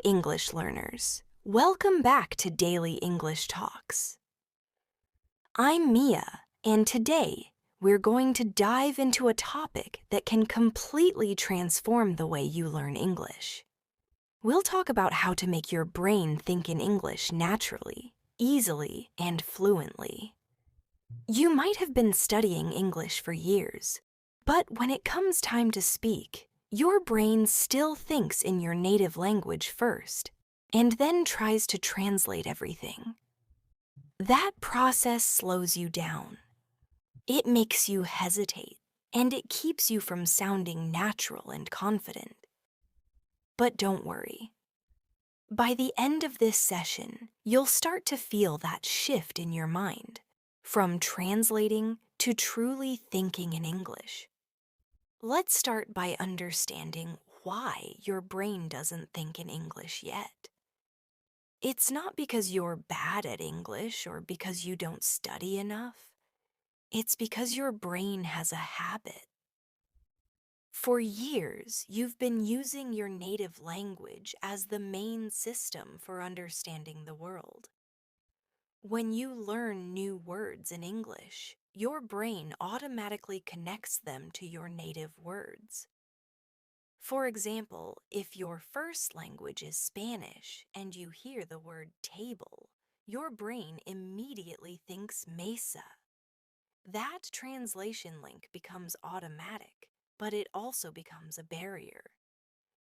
English learners. Welcome back to Daily English Talks. I'm Mia, and today we're going to dive into a topic that can completely transform the way you learn English. We'll talk about how to make your brain think in English naturally, easily, and fluently. You might have been studying English for years, but when it comes time to speak, your brain still thinks in your native language first, and then tries to translate everything. That process slows you down. It makes you hesitate, and it keeps you from sounding natural and confident. But don't worry. By the end of this session, you'll start to feel that shift in your mind, from translating to truly thinking in English. Let's start by understanding why your brain doesn't think in English yet. It's not because you're bad at English or because you don't study enough. It's because your brain has a habit. For years, you've been using your native language as the main system for understanding the world. When you learn new words in English, your brain automatically connects them to your native words. For example, if your first language is Spanish and you hear the word table, your brain immediately thinks mesa. That translation link becomes automatic, but it also becomes a barrier.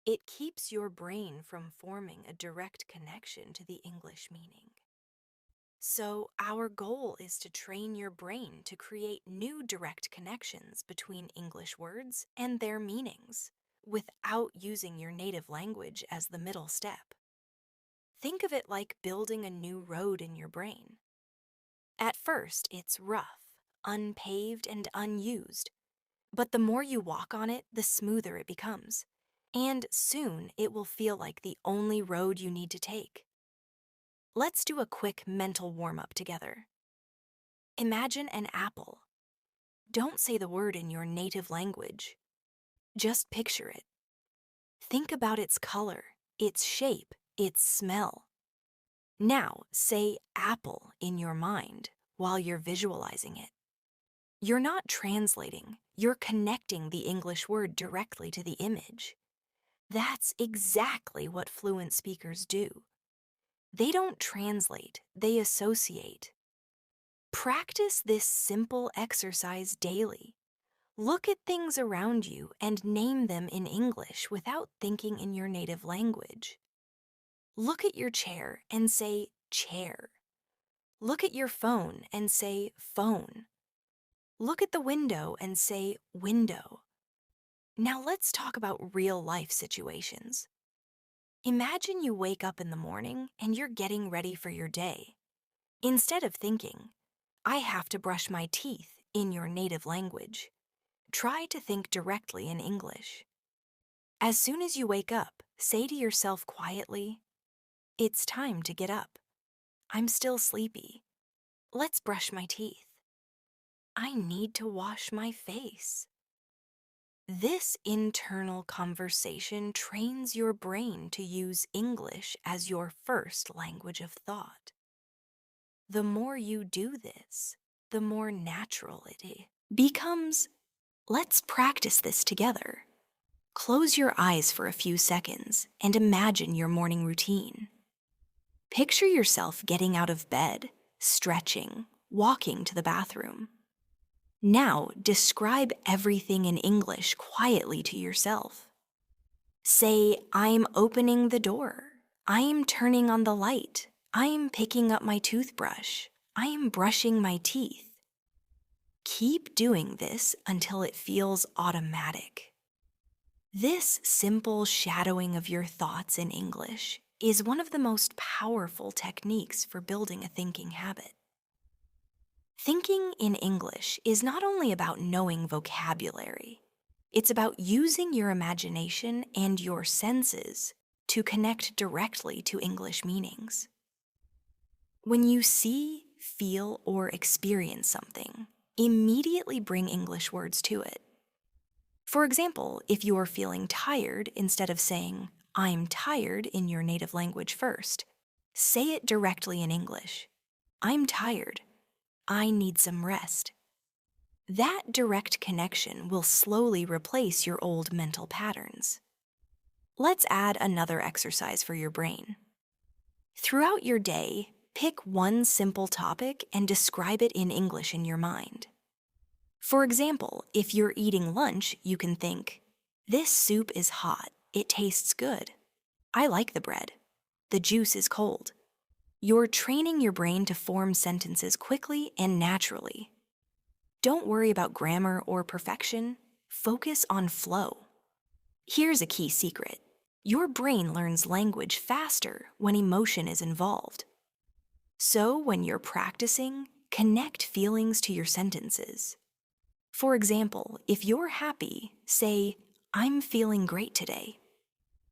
It keeps your brain from forming a direct connection to the English meaning. So, our goal is to train your brain to create new direct connections between English words and their meanings, without using your native language as the middle step. Think of it like building a new road in your brain. At first, it's rough, unpaved, and unused, but the more you walk on it, the smoother it becomes, and soon it will feel like the only road you need to take. Let's do a quick mental warm-up together. Imagine an apple. Don't say the word in your native language. Just picture it. Think about its color, its shape, its smell. Now say apple in your mind while you're visualizing it. You're not translating, you're connecting the English word directly to the image. That's exactly what fluent speakers do. They don't translate, they associate. Practice this simple exercise daily. Look at things around you and name them in English without thinking in your native language. Look at your chair and say chair. Look at your phone and say phone. Look at the window and say window. Now let's talk about real-life situations. Imagine you wake up in the morning and you're getting ready for your day. Instead of thinking, I have to brush my teeth in your native language, try to think directly in English. As soon as you wake up, say to yourself quietly, it's time to get up. I'm still sleepy. Let's brush my teeth. I need to wash my face. This internal conversation trains your brain to use English as your first language of thought. The more you do this, the more natural it becomes. Let's practice this together. Close your eyes for a few seconds and imagine your morning routine. Picture yourself getting out of bed, stretching, walking to the bathroom. Now, describe everything in English quietly to yourself. Say, I'm opening the door. I'm turning on the light. I'm picking up my toothbrush. I'm brushing my teeth. Keep doing this until it feels automatic. This simple shadowing of your thoughts in English is one of the most powerful techniques for building a thinking habit. Thinking in English is not only about knowing vocabulary, it's about using your imagination and your senses to connect directly to English meanings. When you see, feel, or experience something, immediately bring English words to it. For example, if you are feeling tired, instead of saying, I'm tired in your native language first. Say it directly in English. I'm tired. I need some rest. That direct connection will slowly replace your old mental patterns. Let's add another exercise for your brain. Throughout your day, pick one simple topic and describe it in English in your mind. For example, if you're eating lunch, you can think, "This soup is hot. It tastes good. I like the bread. The juice is cold." You're training your brain to form sentences quickly and naturally. Don't worry about grammar or perfection. Focus on flow. Here's a key secret. Your brain learns language faster when emotion is involved. So when you're practicing, connect feelings to your sentences. For example, if you're happy, say, "I'm feeling great today."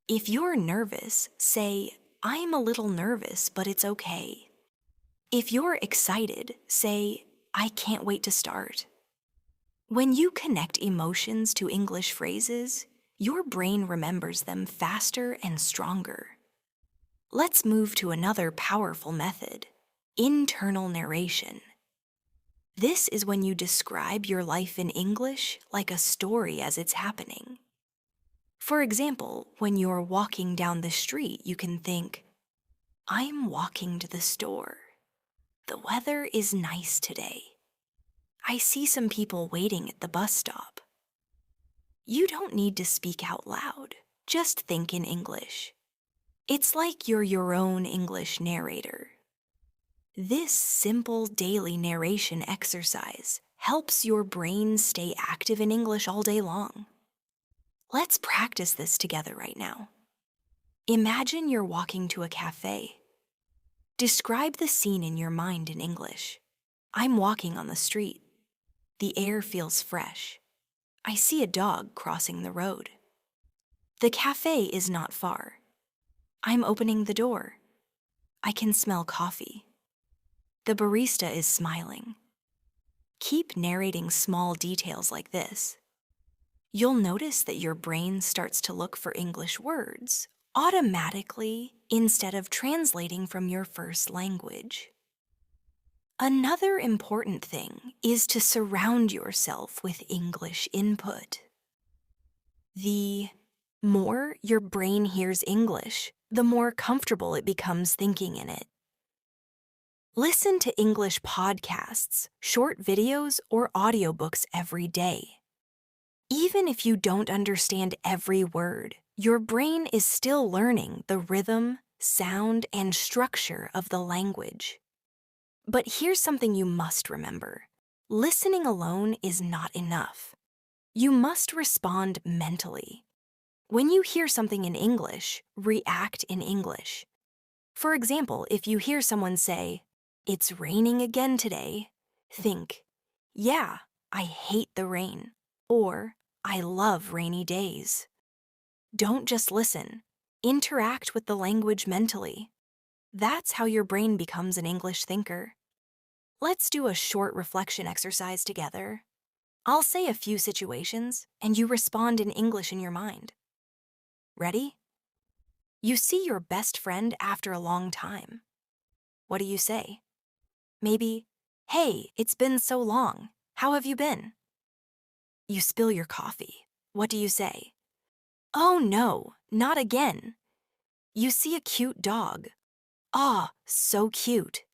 If you're nervous, say, "I'm a little nervous, but it's okay." If you're excited, say, "I can't wait to start." When you connect emotions to English phrases, your brain remembers them faster and stronger. Let's move to another powerful method, internal narration. This is when you describe your life in English like a story as it's happening. For example, when you're walking down the street, you can think, "I'm walking to the store. The weather is nice today. I see some people waiting at the bus stop." You don't need to speak out loud. Just think in English. It's like you're your own English narrator. This simple daily narration exercise helps your brain stay active in English all day long. Let's practice this together right now. Imagine you're walking to a cafe. Describe the scene in your mind in English. "I'm walking on the street. The air feels fresh. I see a dog crossing the road. The cafe is not far. I'm opening the door. I can smell coffee. The barista is smiling." Keep narrating small details like this. You'll notice that your brain starts to look for English words automatically instead of translating from your first language. Another important thing is to surround yourself with English input. The more your brain hears English, the more comfortable it becomes thinking in it. Listen to English podcasts, short videos, or audiobooks every day. Even if you don't understand every word, your brain is still learning the rhythm, sound, and structure of the language. But here's something you must remember. Listening alone is not enough. You must respond mentally. When you hear something in English, react in English. For example, if you hear someone say, "It's raining again today," think, "Yeah, I hate the rain," or "I love rainy days." Don't just listen. Interact with the language mentally. That's how your brain becomes an English thinker. Let's do a short reflection exercise together. I'll say a few situations, and you respond in English in your mind. Ready? You see your best friend after a long time. What do you say? Maybe, "Hey, it's been so long. How have you been?" You spill your coffee. What do you say? "Oh no, not again." You see a cute dog. "Ah, so cute."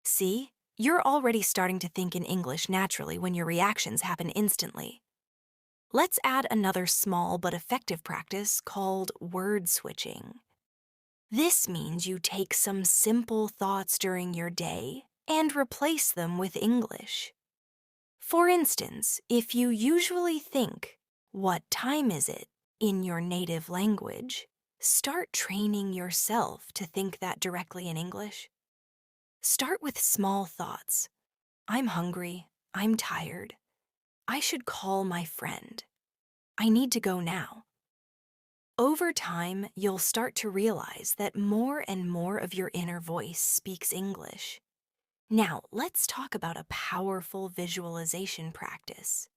See, you're already starting to think in English naturally when your reactions happen instantly. Let's add another small but effective practice called word switching. This means you take some simple thoughts during your day and replace them with English. For instance, if you usually think, "What time is it?" in your native language, start training yourself to think that directly in English. Start with small thoughts. "I'm hungry. I'm tired. I should call my friend. I need to go now." Over time, you'll start to realize that more and more of your inner voice speaks English. Now, let's talk about a powerful visualization practice.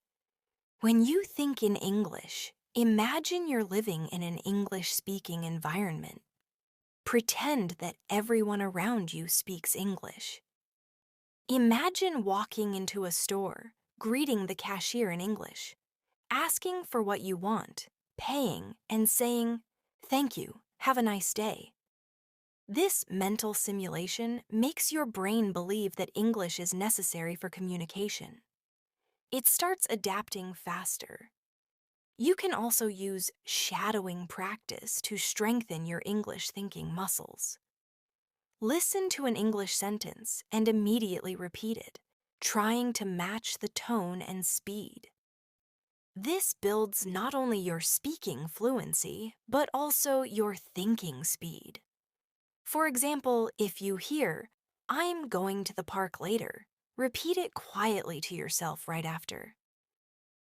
When you think in English, Imagine you're living in an English-speaking environment. Pretend that everyone around you speaks English. Imagine walking into a store, greeting the cashier in English, asking for what you want, paying, and saying, "Thank you, have a nice day." This mental simulation makes your brain believe that English is necessary for communication. It starts adapting faster. You can also use shadowing practice to strengthen your English thinking muscles. Listen to an English sentence and immediately repeat it, trying to match the tone and speed. This builds not only your speaking fluency, but also your thinking speed. For example, if you hear, "I'm going to the park later," repeat it quietly to yourself right after.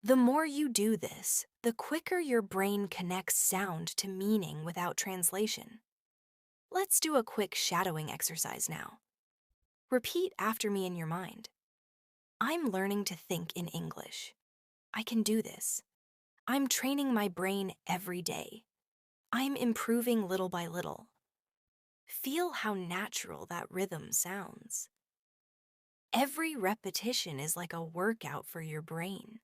The more you do this, the quicker your brain connects sound to meaning without translation. Let's do a quick shadowing exercise now. Repeat after me in your mind. "I'm learning to think in English. I can do this. I'm training my brain every day. I'm improving little by little." Feel how natural that rhythm sounds. Every repetition is like a workout for your brain.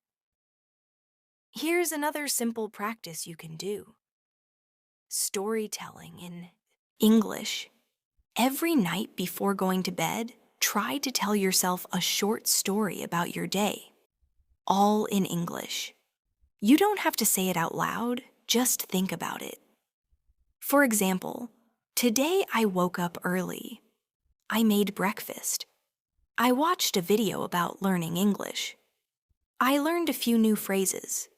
Here's another simple practice you can do. Storytelling in English. Every night before going to bed, try to tell yourself a short story about your day, all in English. You don't have to say it out loud, just think about it. For example, today I woke up early. I made breakfast. I watched a video about learning English. I learned a few new phrases.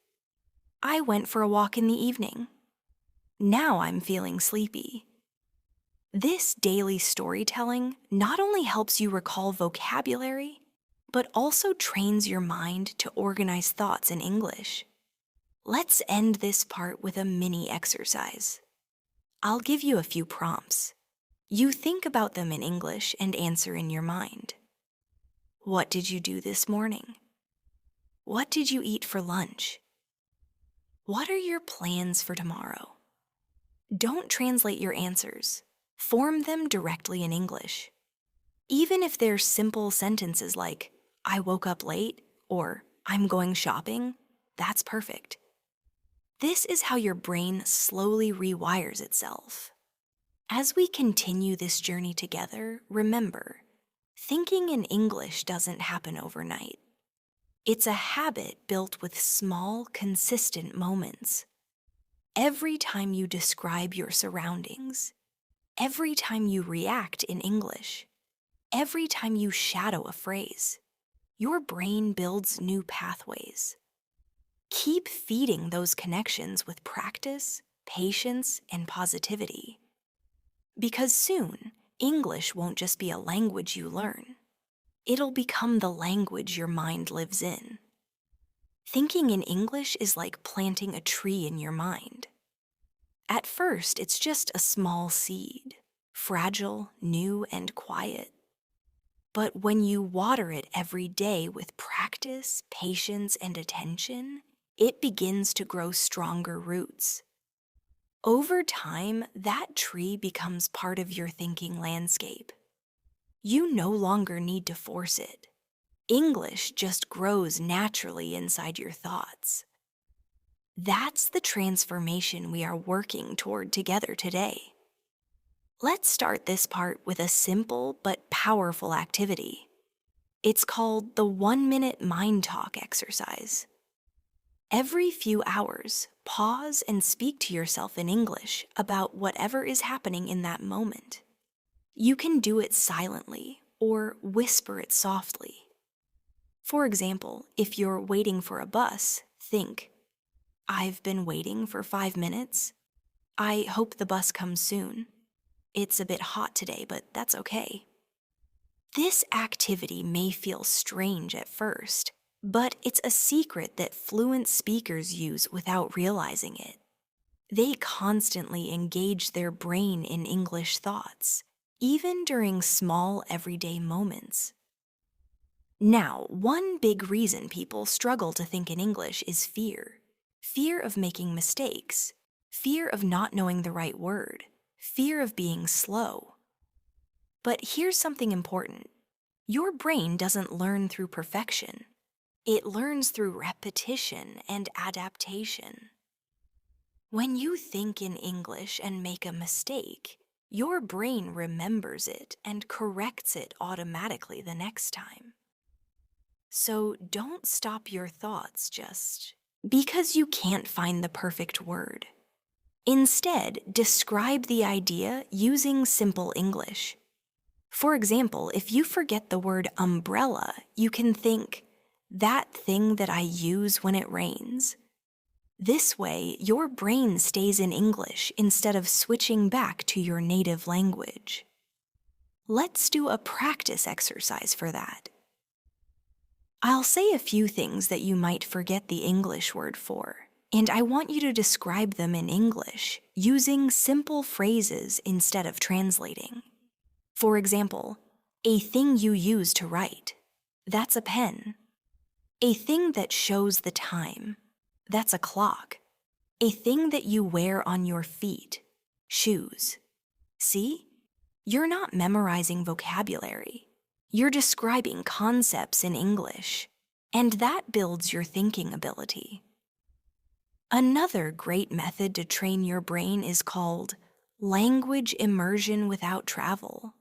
I went for a walk in the evening. Now I'm feeling sleepy. This daily storytelling not only helps you recall vocabulary, but also trains your mind to organize thoughts in English. Let's end this part with a mini exercise. I'll give you a few prompts. You think about them in English and answer in your mind. What did you do this morning? What did you eat for lunch? What are your plans for tomorrow? Don't translate your answers. Form them directly in English. Even if they're simple sentences like, "I woke up late," or "I'm going shopping," that's perfect. This is how your brain slowly rewires itself. As we continue this journey together, remember, thinking in English doesn't happen overnight. It's a habit built with small, consistent moments. Every time you describe your surroundings, every time you react in English, every time you shadow a phrase, your brain builds new pathways. Keep feeding those connections with practice, patience, and positivity. Because soon, English won't just be a language you learn. It'll become the language your mind lives in. Thinking in English is like planting a tree in your mind. At first, it's just a small seed, fragile, new, and quiet. But when you water it every day with practice, patience, and attention, it begins to grow stronger roots. Over time, that tree becomes part of your thinking landscape. You no longer need to force it. English just grows naturally inside your thoughts. That's the transformation we are working toward together today. Let's start this part with a simple but powerful activity. It's called the 1-minute mind talk exercise. Every few hours, pause and speak to yourself in English about whatever is happening in that moment. You can do it silently or whisper it softly. For example, if you're waiting for a bus, think, "I've been waiting for 5 minutes. I hope the bus comes soon. It's a bit hot today, but that's okay." This activity may feel strange at first, but it's a secret that fluent speakers use without realizing it. They constantly engage their brain in English thoughts, even during small everyday moments. Now, one big reason people struggle to think in English is fear. fear of making mistakes, fear of not knowing the right word, fear of being slow. But here's something important. Your brain doesn't learn through perfection. It learns through repetition and adaptation. When you think in English and make a mistake, your brain remembers it and corrects it automatically the next time. So don't stop your thoughts just because you can't find the perfect word. Instead, describe the idea using simple English. For example, if you forget the word umbrella, you can think, that thing that I use when it rains. This way, your brain stays in English instead of switching back to your native language. Let's do a practice exercise for that. I'll say a few things that you might forget the English word for, and I want you to describe them in English using simple phrases instead of translating. For example, a thing you use to write. That's a pen. A thing that shows the time. That's a clock. A thing that you wear on your feet. Shoes. See? You're not memorizing vocabulary. You're describing concepts in English, and that builds your thinking ability. Another great method to train your brain is called language immersion without travel.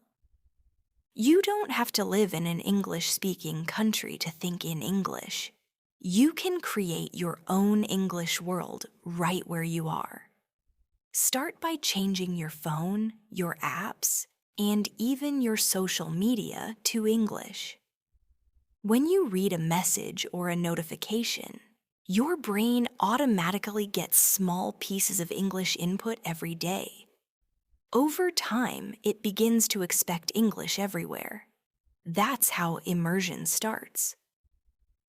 You don't have to live in an English-speaking country to think in English. You can create your own English world right where you are. Start by changing your phone, your apps, and even your social media to English. When you read a message or a notification, your brain automatically gets small pieces of English input every day. Over time, it begins to expect English everywhere. That's how immersion starts.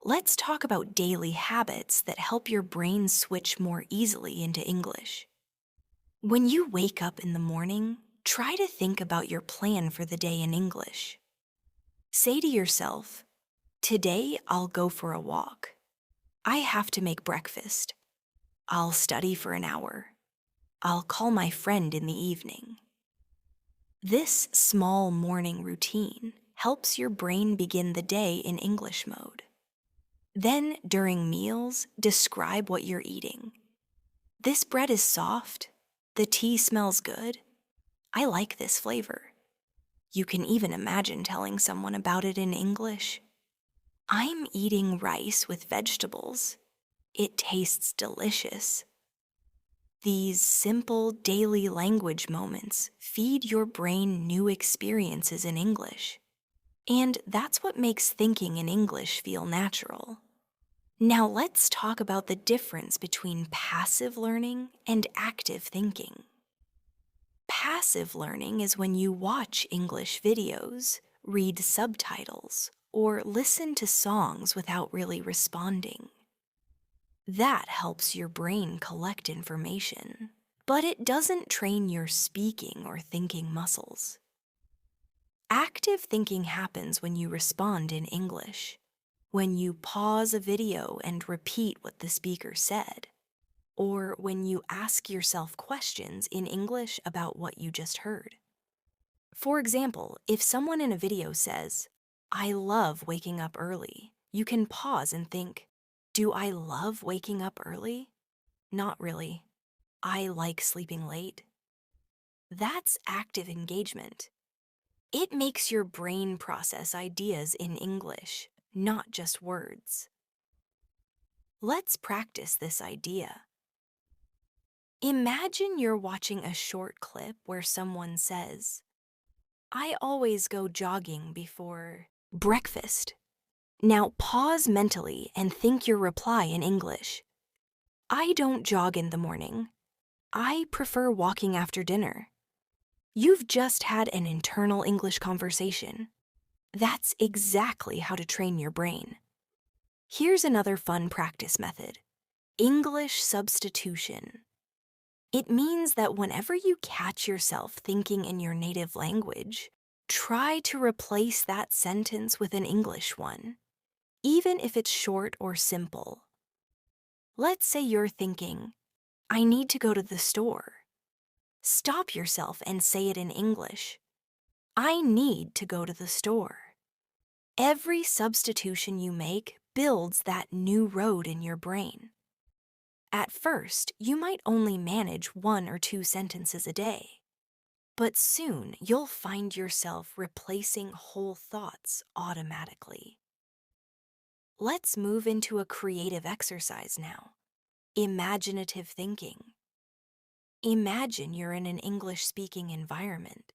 Let's talk about daily habits that help your brain switch more easily into English. When you wake up in the morning, try to think about your plan for the day in English. Say to yourself, today I'll go for a walk. I have to make breakfast. I'll study for an hour. I'll call my friend in the evening. This small morning routine helps your brain begin the day in English mode. Then, during meals, describe what you're eating. This bread is soft. The tea smells good. I like this flavor. You can even imagine telling someone about it in English. I'm eating rice with vegetables. It tastes delicious. These simple daily language moments feed your brain new experiences in English. And that's what makes thinking in English feel natural. Now let's talk about the difference between passive learning and active thinking. Passive learning is when you watch English videos, read subtitles, or listen to songs without really responding. That helps your brain collect information, but it doesn't train your speaking or thinking muscles. Active thinking happens when you respond in English, when you pause a video and repeat what the speaker said, or when you ask yourself questions in English about what you just heard. For example, if someone in a video says, I love waking up early, you can pause and think, do I love waking up early? Not really. I like sleeping late. That's active engagement. It makes your brain process ideas in English, not just words. Let's practice this idea. Imagine you're watching a short clip where someone says, I always go jogging before breakfast. Now pause mentally and think your reply in English. I don't jog in the morning. I prefer walking after dinner. You've just had an internal English conversation. That's exactly how to train your brain. Here's another fun practice method: English substitution. It means that whenever you catch yourself thinking in your native language, try to replace that sentence with an English one, even if it's short or simple. Let's say you're thinking, I need to go to the store. Stop yourself and say it in English. I need to go to the store. Every substitution you make builds that new road in your brain. At first, you might only manage 1 or 2 sentences a day. But soon, you'll find yourself replacing whole thoughts automatically. Let's move into a creative exercise now. Imaginative thinking. Imagine you're in an English-speaking environment.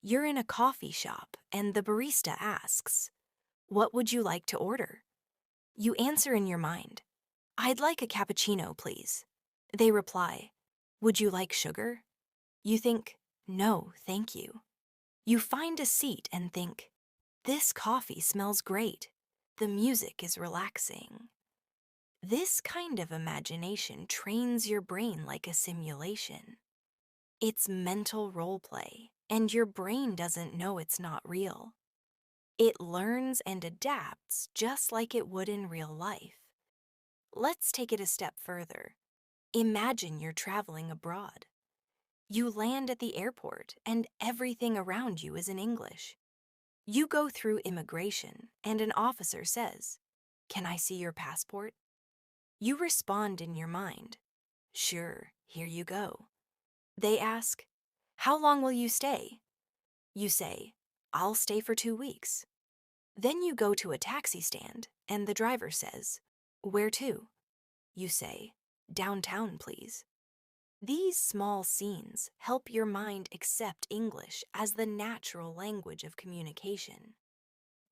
You're in a coffee shop and the barista asks, "What would you like to order?" You answer in your mind, "I'd like a cappuccino, please." They reply, "Would you like sugar?" You think, "No, thank you." You find a seat and think, "This coffee smells great. The music is relaxing." This kind of imagination trains your brain like a simulation. It's mental role play, and your brain doesn't know it's not real. It learns and adapts just like it would in real life. Let's take it a step further. Imagine you're traveling abroad. You land at the airport and everything around you is in English. You go through immigration and an officer says, "Can I see your passport?" You respond in your mind, "Sure, here you go." They ask, "How long will you stay?" You say, "I'll stay for 2 weeks." Then you go to a taxi stand and the driver says, "Where to?" You say, "Downtown, please." These small scenes help your mind accept English as the natural language of communication.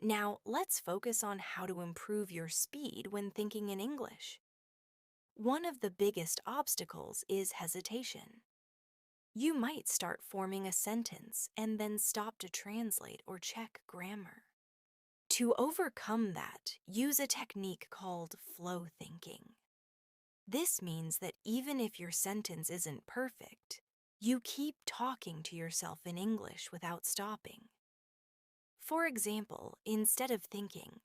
Now, let's focus on how to improve your speed when thinking in English. One of the biggest obstacles is hesitation. You might start forming a sentence and then stop to translate or check grammar. To overcome that, use a technique called flow thinking. This means that even if your sentence isn't perfect, you keep talking to yourself in English without stopping. For example, instead of thinking,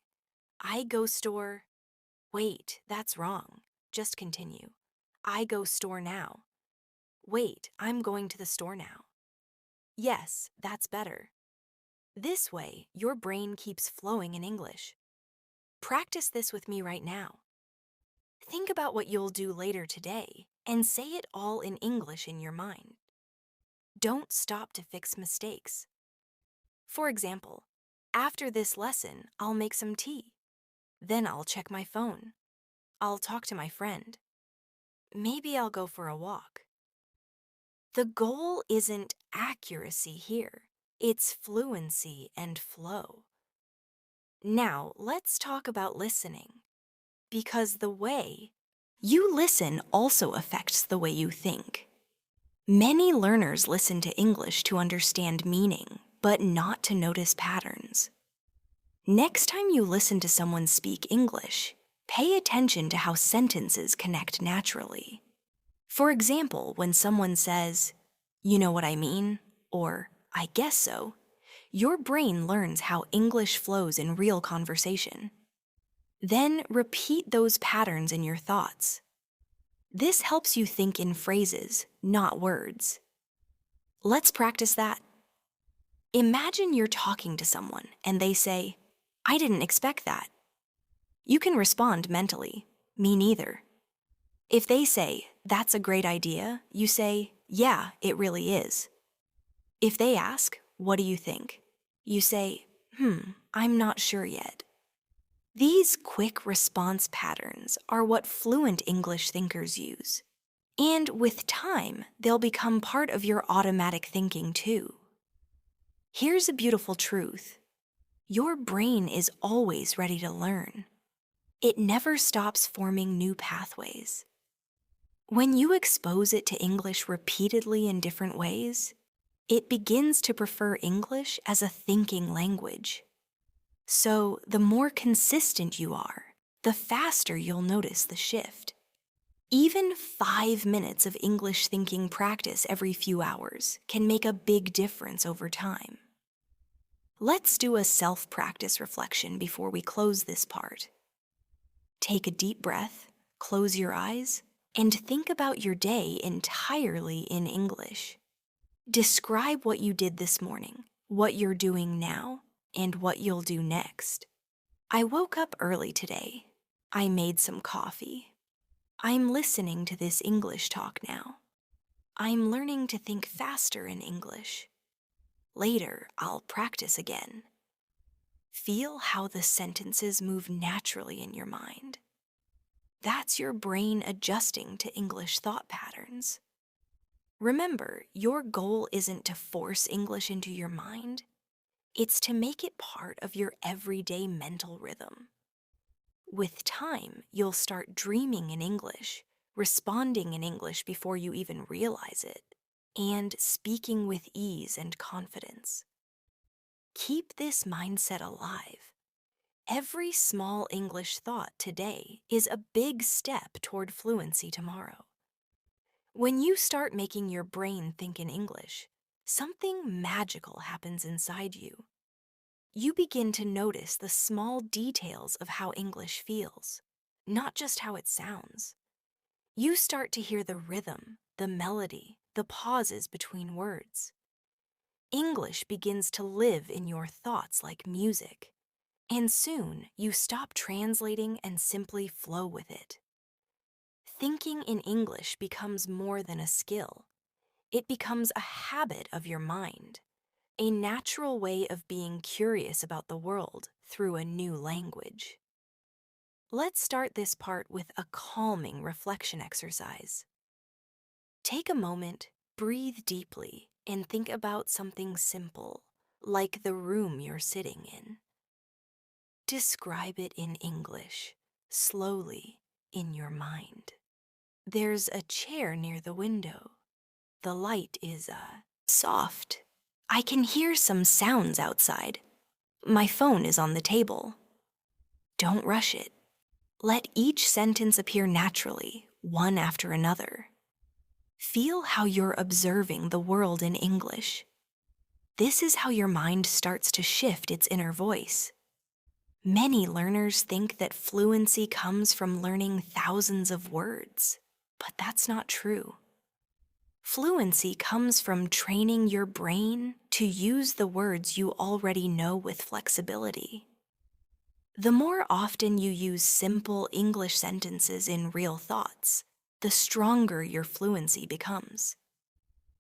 "I go store," wait, that's wrong. Just continue. "I go store now." Wait, I'm going to the store now. Yes, that's better. This way, your brain keeps flowing in English. Practice this with me right now. Think about what you'll do later today and say it all in English in your mind. Don't stop to fix mistakes. For example, after this lesson, I'll make some tea. Then I'll check my phone. I'll talk to my friend. Maybe I'll go for a walk. The goal isn't accuracy here. It's fluency and flow. Now, let's talk about listening. Because the way you listen also affects the way you think. Many learners listen to English to understand meaning, but not to notice patterns. Next time you listen to someone speak English, pay attention to how sentences connect naturally. For example, when someone says, "You know what I mean?" or "I guess so," your brain learns how English flows in real conversation. Then repeat those patterns in your thoughts. This helps you think in phrases, not words. Let's practice that. Imagine you're talking to someone and they say, "I didn't expect that." You can respond mentally, "Me neither." If they say, "That's a great idea," you say, "Yeah, it really is." If they ask, "What do you think?" you say, "I'm not sure yet." These quick response patterns are what fluent English thinkers use. And with time, they'll become part of your automatic thinking too. Here's a beautiful truth. Your brain is always ready to learn. It never stops forming new pathways. When you expose it to English repeatedly in different ways, it begins to prefer English as a thinking language. So, the more consistent you are, the faster you'll notice the shift. Even 5 minutes of English thinking practice every few hours can make a big difference over time. Let's do a self-practice reflection before we close this part. Take a deep breath Close your eyes and think about your day entirely in English. Describe what you did this morning, what you're doing now, and what you'll do next. I woke up early today. I made some coffee. I'm listening to this English talk now. I'm learning to think faster in English. Later, I'll practice again. Feel how the sentences move naturally in your mind. That's your brain adjusting to English thought patterns. Remember, your goal isn't to force English into your mind. It's to make it part of your everyday mental rhythm. With time, you'll start dreaming in English, responding in English before you even realize it, and speaking with ease and confidence. Keep this mindset alive. Every small English thought today is a big step toward fluency tomorrow. When you start making your brain think in English, something magical happens inside you. You begin to notice the small details of how English feels, not just how it sounds. You start to hear the rhythm, the melody, the pauses between words. English begins to live in your thoughts like music, and soon you stop translating and simply flow with it. Thinking in English becomes more than a skill. It becomes a habit of your mind, a natural way of being curious about the world through a new language. Let's start this part with a calming reflection exercise. Take a moment, breathe deeply, and think about something simple, like the room you're sitting in. Describe it in English, slowly, in your mind. There's a chair near the window. The light is soft. I can hear some sounds outside. My phone is on the table. Don't rush it. Let each sentence appear naturally, one after another. Feel how you're observing the world in English. This is how your mind starts to shift its inner voice. Many learners think that fluency comes from learning thousands of words, but that's not true. Fluency comes from training your brain to use the words you already know with flexibility. The more often you use simple English sentences in real thoughts, the stronger your fluency becomes.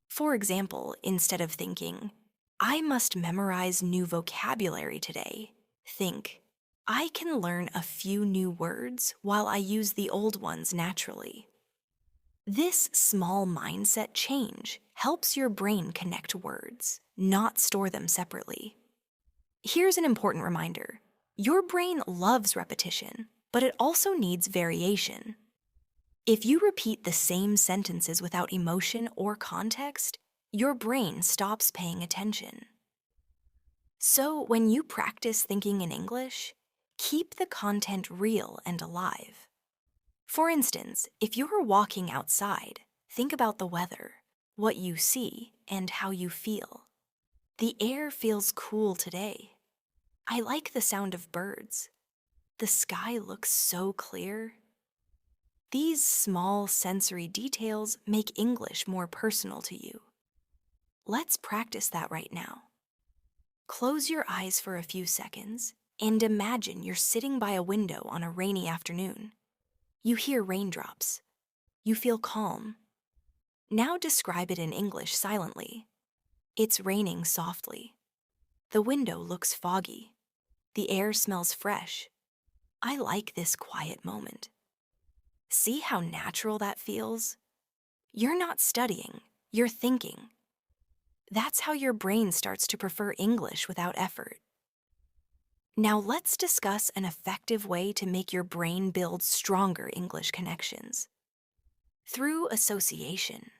For example, instead of thinking, I must memorize new vocabulary today, think, I can learn a few new words while I use the old ones naturally. This small mindset change helps your brain connect words, not store them separately. Here's an important reminder. Your brain loves repetition, but it also needs variation. If you repeat the same sentences without emotion or context, your brain stops paying attention. So when you practice thinking in English, keep the content real and alive. For instance, if you're walking outside, think about the weather, what you see, and how you feel. The air feels cool today. I like the sound of birds. The sky looks so clear. These small sensory details make English more personal to you. Let's practice that right now. Close your eyes for a few seconds and imagine you're sitting by a window on a rainy afternoon. You hear raindrops. You feel calm. Now describe it in English silently. It's raining softly. The window looks foggy. The air smells fresh. I like this quiet moment. See how natural that feels? You're not studying, you're thinking. That's how your brain starts to prefer English without effort. Now let's discuss an effective way to make your brain build stronger English connections. Through association.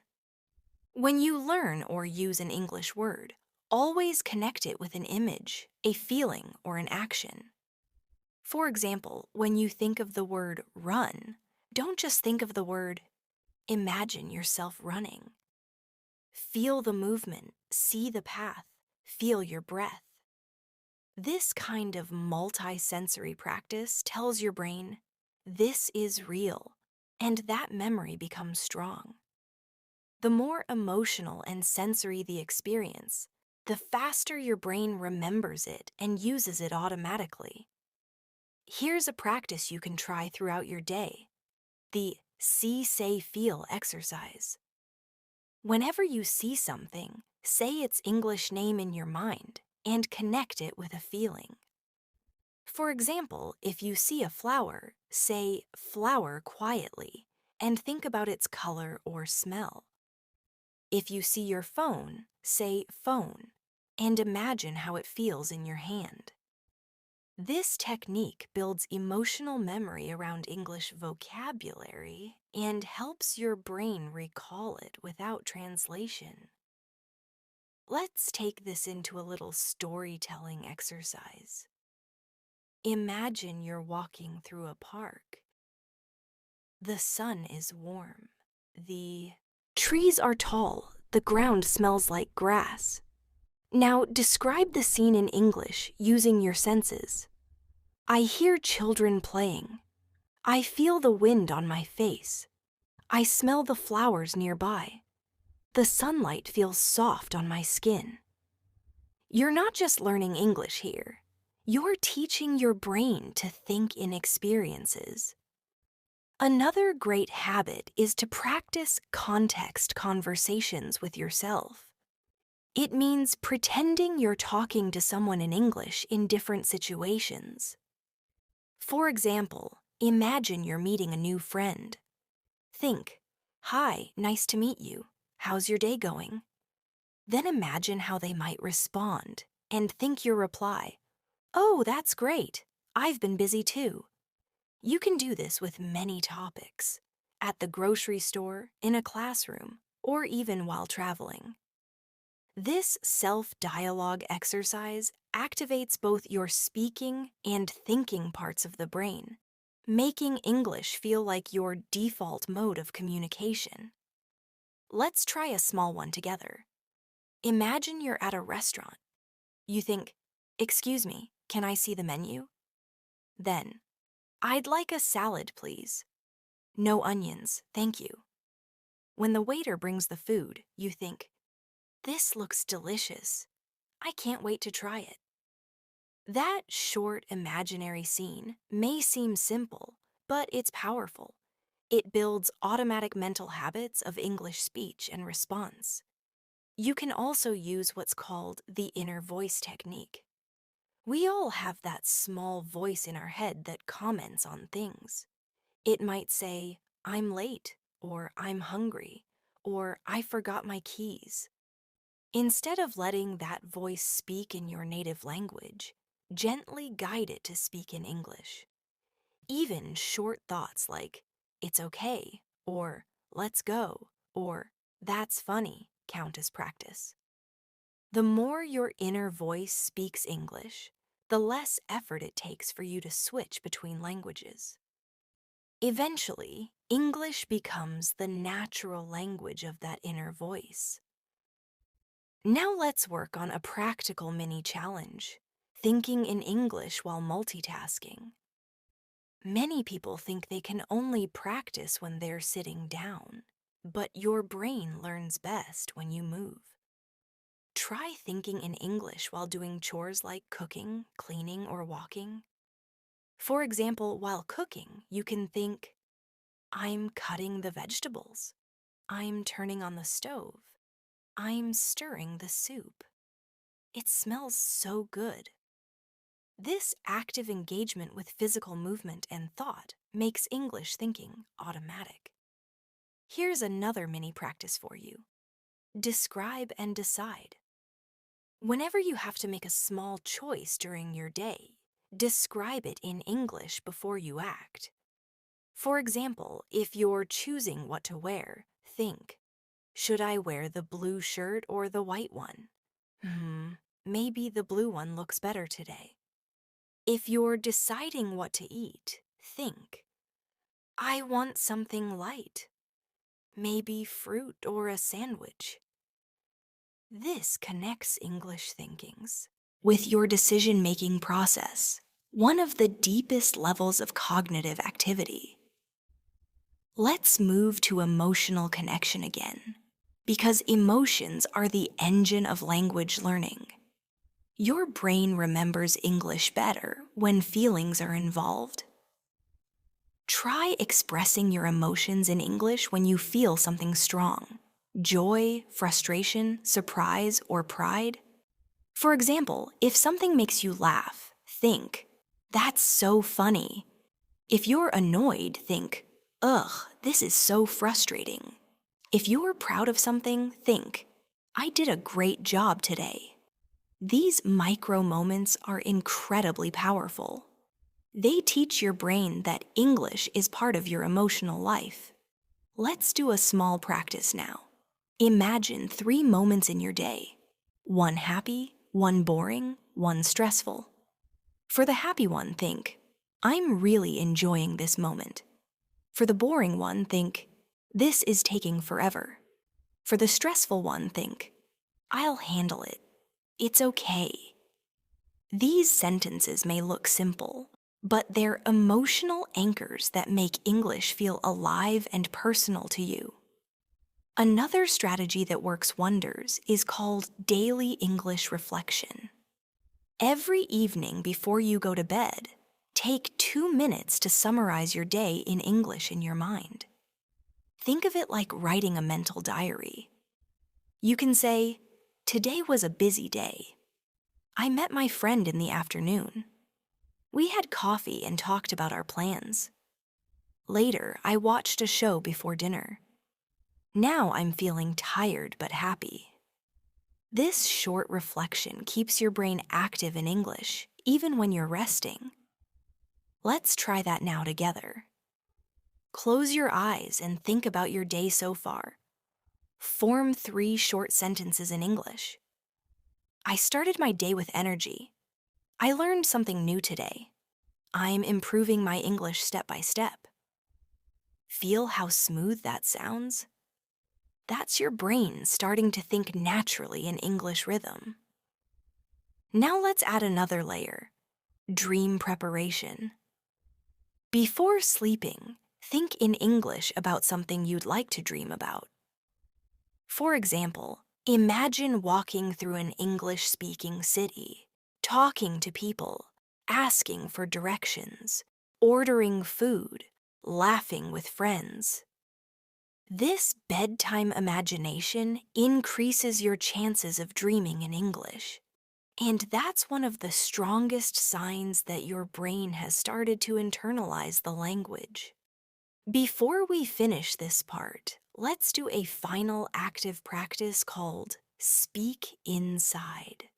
When you learn or use an English word, always connect it with an image, a feeling, or an action. For example, when you think of the word run, don't just think of the word. Imagine yourself running. Feel the movement, see the path, feel your breath. This kind of multi-sensory practice tells your brain, this is real, and that memory becomes strong. The more emotional and sensory the experience, the faster your brain remembers it and uses it automatically. Here's a practice you can try throughout your day: the see, say, feel exercise. Whenever you see something, say its English name in your mind and connect it with a feeling. For example, if you see a flower, say flower quietly and think about its color or smell. If you see your phone, say phone and imagine how it feels in your hand. This technique builds emotional memory around English vocabulary and helps your brain recall it without translation. Let's take this into a little storytelling exercise. Imagine you're walking through a park. The sun is warm. The trees are tall. The ground smells like grass. Now describe the scene in English using your senses. I hear children playing. I feel the wind on my face. I smell the flowers nearby. The sunlight feels soft on my skin. You're not just learning English here. You're teaching your brain to think in experiences. Another great habit is to practice context conversations with yourself. It means pretending you're talking to someone in English in different situations. For example, imagine you're meeting a new friend. Think, "Hi, nice to meet you. How's your day going?" Then imagine how they might respond and think your reply, "Oh, that's great. I've been busy too." You can do this with many topics: at the grocery store, in a classroom, or even while traveling. This self-dialogue exercise activates both your speaking and thinking parts of the brain, making English feel like your default mode of communication. Let's try a small one together. Imagine you're at a restaurant. You think, "Excuse me, can I see the menu?" Then, "I'd like a salad, please." "No onions, thank you." When the waiter brings the food, you think, "This looks delicious. I can't wait to try it." That short imaginary scene may seem simple, but it's powerful. It builds automatic mental habits of English speech and response. You can also use what's called the inner voice technique. We all have that small voice in our head that comments on things. It might say, "I'm late," or "I'm hungry," or "I forgot my keys." Instead of letting that voice speak in your native language, gently guide it to speak in English. Even short thoughts like, "It's okay," or "Let's go," or "That's funny" count as practice. The more your inner voice speaks English, the less effort it takes for you to switch between languages. Eventually, English becomes the natural language of that inner voice. Now let's work on a practical mini challenge: thinking in English while multitasking. Many people think they can only practice when they're sitting down, but your brain learns best when you move. Try thinking in English while doing chores like cooking, cleaning, or walking. For example, while cooking, you can think, "I'm cutting the vegetables. I'm turning on the stove. I'm stirring the soup. It smells so good." This active engagement with physical movement and thought makes English thinking automatic. Here's another mini practice for you. Describe and decide. Whenever you have to make a small choice during your day, describe it in English before you act. For example, if you're choosing what to wear, think, "Should I wear the blue shirt or the white one? Maybe the blue one looks better today." If you're deciding what to eat, think, "I want something light. Maybe fruit or a sandwich." This connects English thinkings with your decision-making process, one of the deepest levels of cognitive activity. Let's move to emotional connection again, because emotions are the engine of language learning. Your brain remembers English better when feelings are involved. Try expressing your emotions in English when you feel something strong: joy, frustration, surprise, or pride. For example, if something makes you laugh, think, "That's so funny." If you're annoyed, think, "Ugh, this is so frustrating." If you're proud of something, think, "I did a great job today." These micro moments are incredibly powerful. They teach your brain that English is part of your emotional life. Let's do a small practice now. Imagine 3 moments in your day: one happy, one boring, one stressful. For the happy one, think, "I'm really enjoying this moment." For the boring one, think, "This is taking forever." For the stressful one, think, "I'll handle it. It's okay." These sentences may look simple, but they're emotional anchors that make English feel alive and personal to you. Another strategy that works wonders is called daily English reflection. Every evening before you go to bed, take 2 minutes to summarize your day in English in your mind. Think of it like writing a mental diary. You can say, "Today was a busy day. I met my friend in the afternoon. We had coffee and talked about our plans. Later, I watched a show before dinner. Now I'm feeling tired but happy." This short reflection keeps your brain active in English, even when you're resting. Let's try that now together. Close your eyes and think about your day so far. Form 3 short sentences in English. I started my day with energy. I learned something new today. I'm improving my English step by step. Feel how smooth that sounds? That's your brain starting to think naturally in English rhythm. Now let's add another layer: dream preparation. Before sleeping, think in English about something you'd like to dream about. For example, imagine walking through an English-speaking city, talking to people, asking for directions, ordering food, laughing with friends. This bedtime imagination increases your chances of dreaming in English. And that's one of the strongest signs that your brain has started to internalize the language. Before we finish this part, let's do a final active practice called Speak Inside.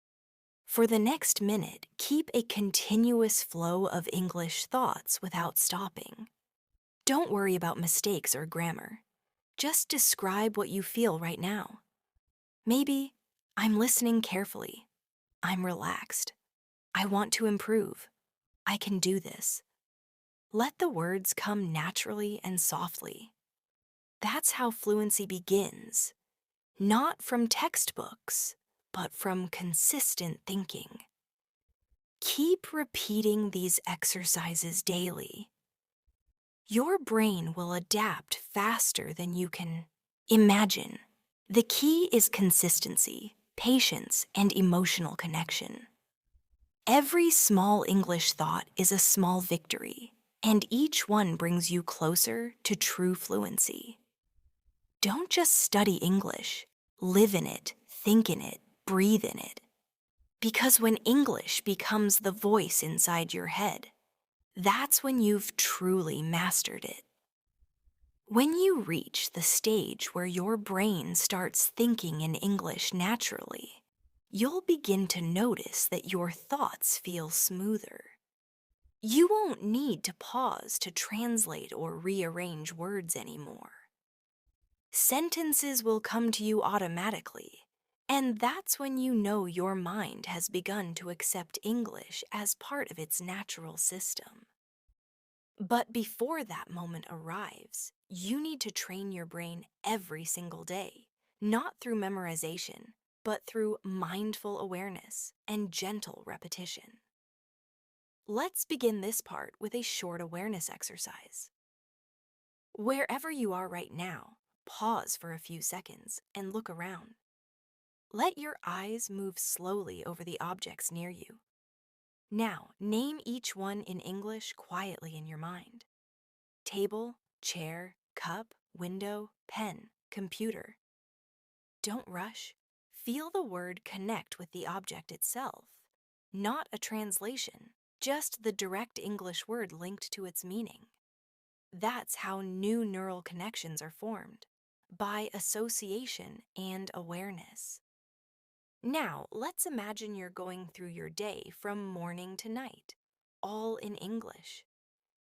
For the next minute, keep a continuous flow of English thoughts without stopping. Don't worry about mistakes or grammar. Just describe what you feel right now. Maybe, "I'm listening carefully. I'm relaxed. I want to improve. I can do this." Let the words come naturally and softly. That's how fluency begins, not from textbooks, but from consistent thinking. Keep repeating these exercises daily. Your brain will adapt faster than you can imagine. The key is consistency, patience, and emotional connection. Every small English thought is a small victory, and each one brings you closer to true fluency. Don't just study English, live in it, think in it, breathe in it. Because when English becomes the voice inside your head, that's when you've truly mastered it. When you reach the stage where your brain starts thinking in English naturally, you'll begin to notice that your thoughts feel smoother. You won't need to pause to translate or rearrange words anymore. Sentences will come to you automatically, and that's when you know your mind has begun to accept English as part of its natural system. But before that moment arrives, you need to train your brain every single day, not through memorization, but through mindful awareness and gentle repetition. Let's begin this part with a short awareness exercise. Wherever you are right now, pause for a few seconds and look around. Let your eyes move slowly over the objects near you. Now, name each one in English quietly in your mind. Table, chair, cup, window, pen, computer. Don't rush. Feel the word connect with the object itself, not a translation, just the direct English word linked to its meaning. That's how new neural connections are formed, by association and awareness. Now, let's imagine you're going through your day from morning to night, all in English.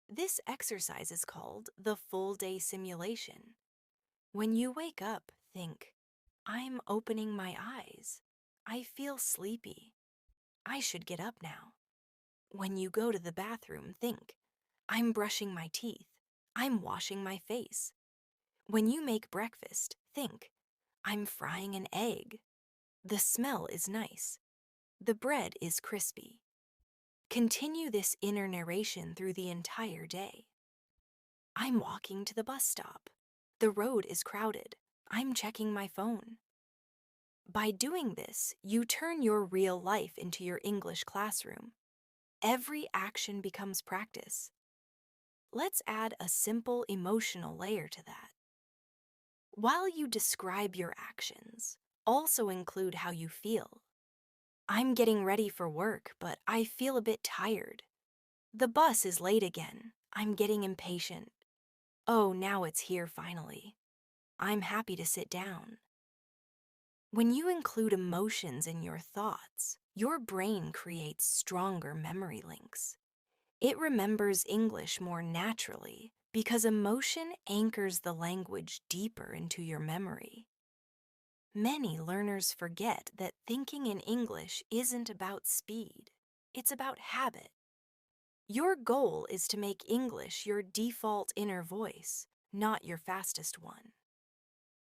This exercise is called the full day simulation. When you wake up, think, I'm opening my eyes. I feel sleepy. I should get up now. When you go to the bathroom, think, I'm brushing my teeth. I'm washing my face. When you make breakfast, think, I'm frying an egg. The smell is nice. The bread is crispy. Continue this inner narration through the entire day. I'm walking to the bus stop. The road is crowded. I'm checking my phone. By doing this, you turn your real life into your English classroom. Every action becomes practice. Let's add a simple emotional layer to that. While you describe your actions, also include how you feel. I'm getting ready for work, but I feel a bit tired. The bus is late again. I'm getting impatient. Oh, now it's here finally. I'm happy to sit down. When you include emotions in your thoughts, your brain creates stronger memory links. It remembers English more naturally because emotion anchors the language deeper into your memory. Many learners forget that thinking in English isn't about speed, it's about habit. Your goal is to make English your default inner voice, not your fastest one.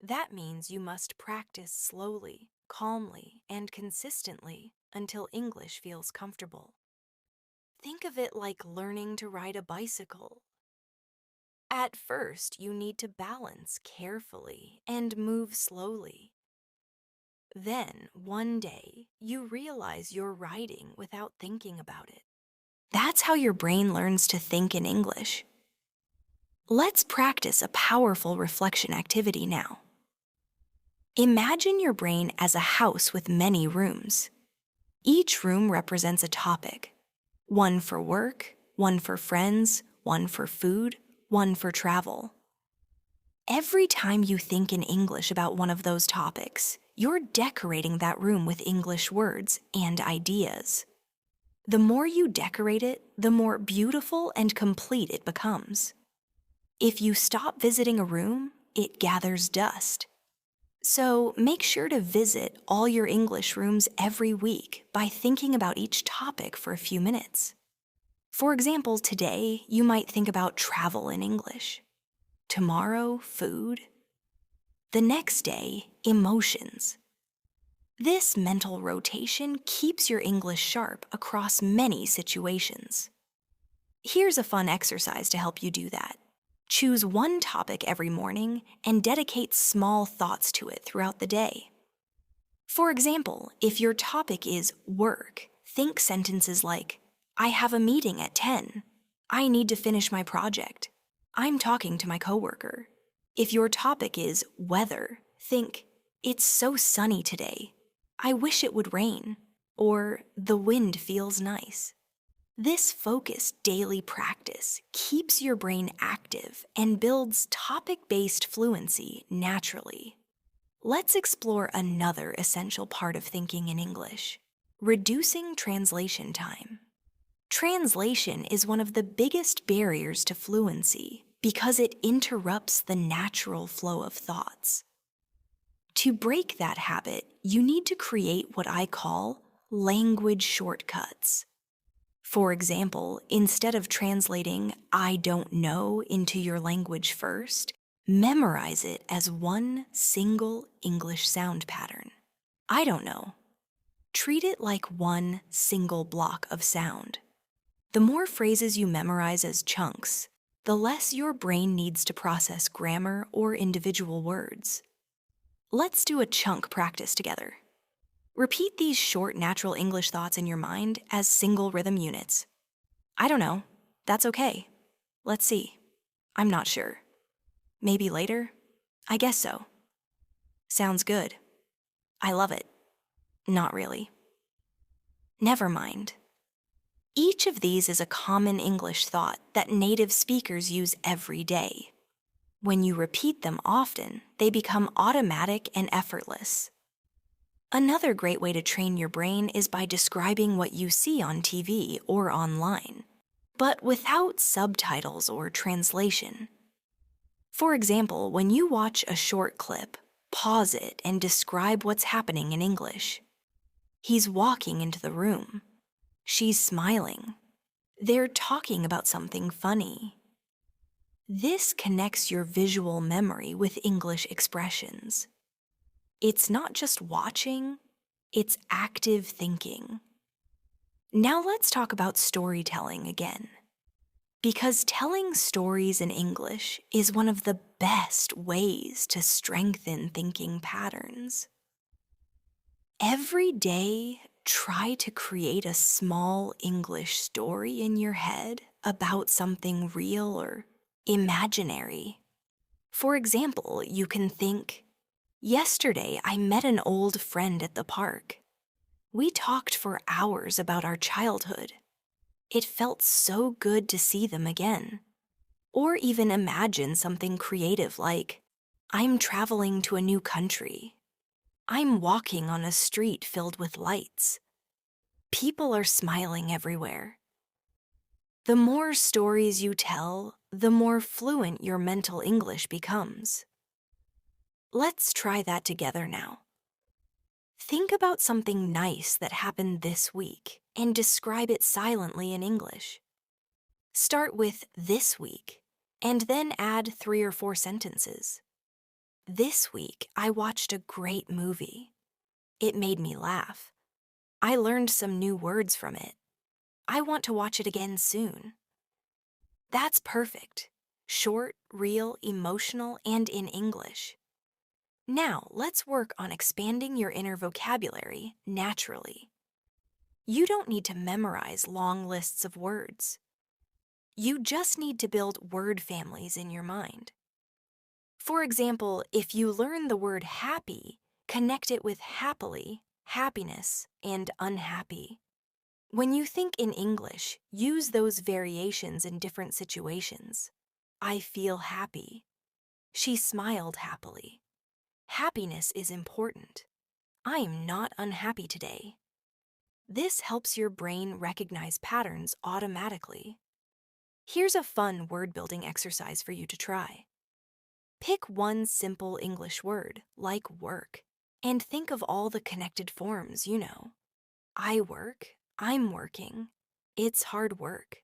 That means you must practice slowly, calmly, and consistently until English feels comfortable. Think of it like learning to ride a bicycle. At first, you need to balance carefully and move slowly. Then, one day, you realize you're riding without thinking about it. That's how your brain learns to think in English. Let's practice a powerful reflection activity now. Imagine your brain as a house with many rooms. Each room represents a topic. One for work, one for friends, one for food, one for travel. Every time you think in English about one of those topics, you're decorating that room with English words and ideas. The more you decorate it, the more beautiful and complete it becomes. If you stop visiting a room, it gathers dust. So make sure to visit all your English rooms every week by thinking about each topic for a few minutes. For example, today you might think about travel in English. Tomorrow, food. The next day, emotions. This mental rotation keeps your English sharp across many situations. Here's a fun exercise to help you do that. Choose one topic every morning and dedicate small thoughts to it throughout the day. For example, if your topic is work, think sentences like, I have a meeting at 10. I need to finish my project. I'm talking to my coworker. If your topic is weather, think, it's so sunny today. I wish it would rain. Or the wind feels nice. This focused daily practice keeps your brain active and builds topic-based fluency naturally. Let's explore another essential part of thinking in English: reducing translation time. Translation is one of the biggest barriers to fluency because it interrupts the natural flow of thoughts. To break that habit, you need to create what I call language shortcuts. For example, instead of translating I don't know into your language first, memorize it as one single English sound pattern. I don't know. Treat it like one single block of sound. The more phrases you memorize as chunks, the less your brain needs to process grammar or individual words. Let's do a chunk practice together. Repeat these short natural English thoughts in your mind as single rhythm units. I don't know. That's okay. Let's see. I'm not sure. Maybe later? I guess so. Sounds good. I love it. Not really. Never mind. Each of these is a common English thought that native speakers use every day. When you repeat them often, they become automatic and effortless. Another great way to train your brain is by describing what you see on TV or online, but without subtitles or translation. For example, when you watch a short clip, pause it and describe what's happening in English. He's walking into the room. She's smiling. They're talking about something funny. This connects your visual memory with English expressions. It's not just watching, it's active thinking. Now let's talk about storytelling again. Because telling stories in English is one of the best ways to strengthen thinking patterns. Every day, try to create a small English story in your head about something real or imaginary. For example, you can think, "Yesterday I met an old friend at the park. We talked for hours about our childhood. It felt so good to see them again." Or even imagine something creative like, "I'm traveling to a new country. I'm walking on a street filled with lights. People are smiling everywhere." The more stories you tell, the more fluent your mental English becomes. Let's try that together now. Think about something nice that happened this week and describe it silently in English. Start with "this week" and then add 3 or 4 sentences. "This week, I watched a great movie. It made me laugh. I learned some new words from it. I want to watch it again soon." That's perfect. Short, real, emotional, and in English. Now, let's work on expanding your inner vocabulary naturally. You don't need to memorize long lists of words. You just need to build word families in your mind. For example, if you learn the word happy, connect it with happily, happiness, and unhappy. When you think in English, use those variations in different situations. I feel happy. She smiled happily. Happiness is important. I am not unhappy today. This helps your brain recognize patterns automatically. Here's a fun word-building exercise for you to try. Pick one simple English word, like work, and think of all the connected forms you know. I work, I'm working, it's hard work.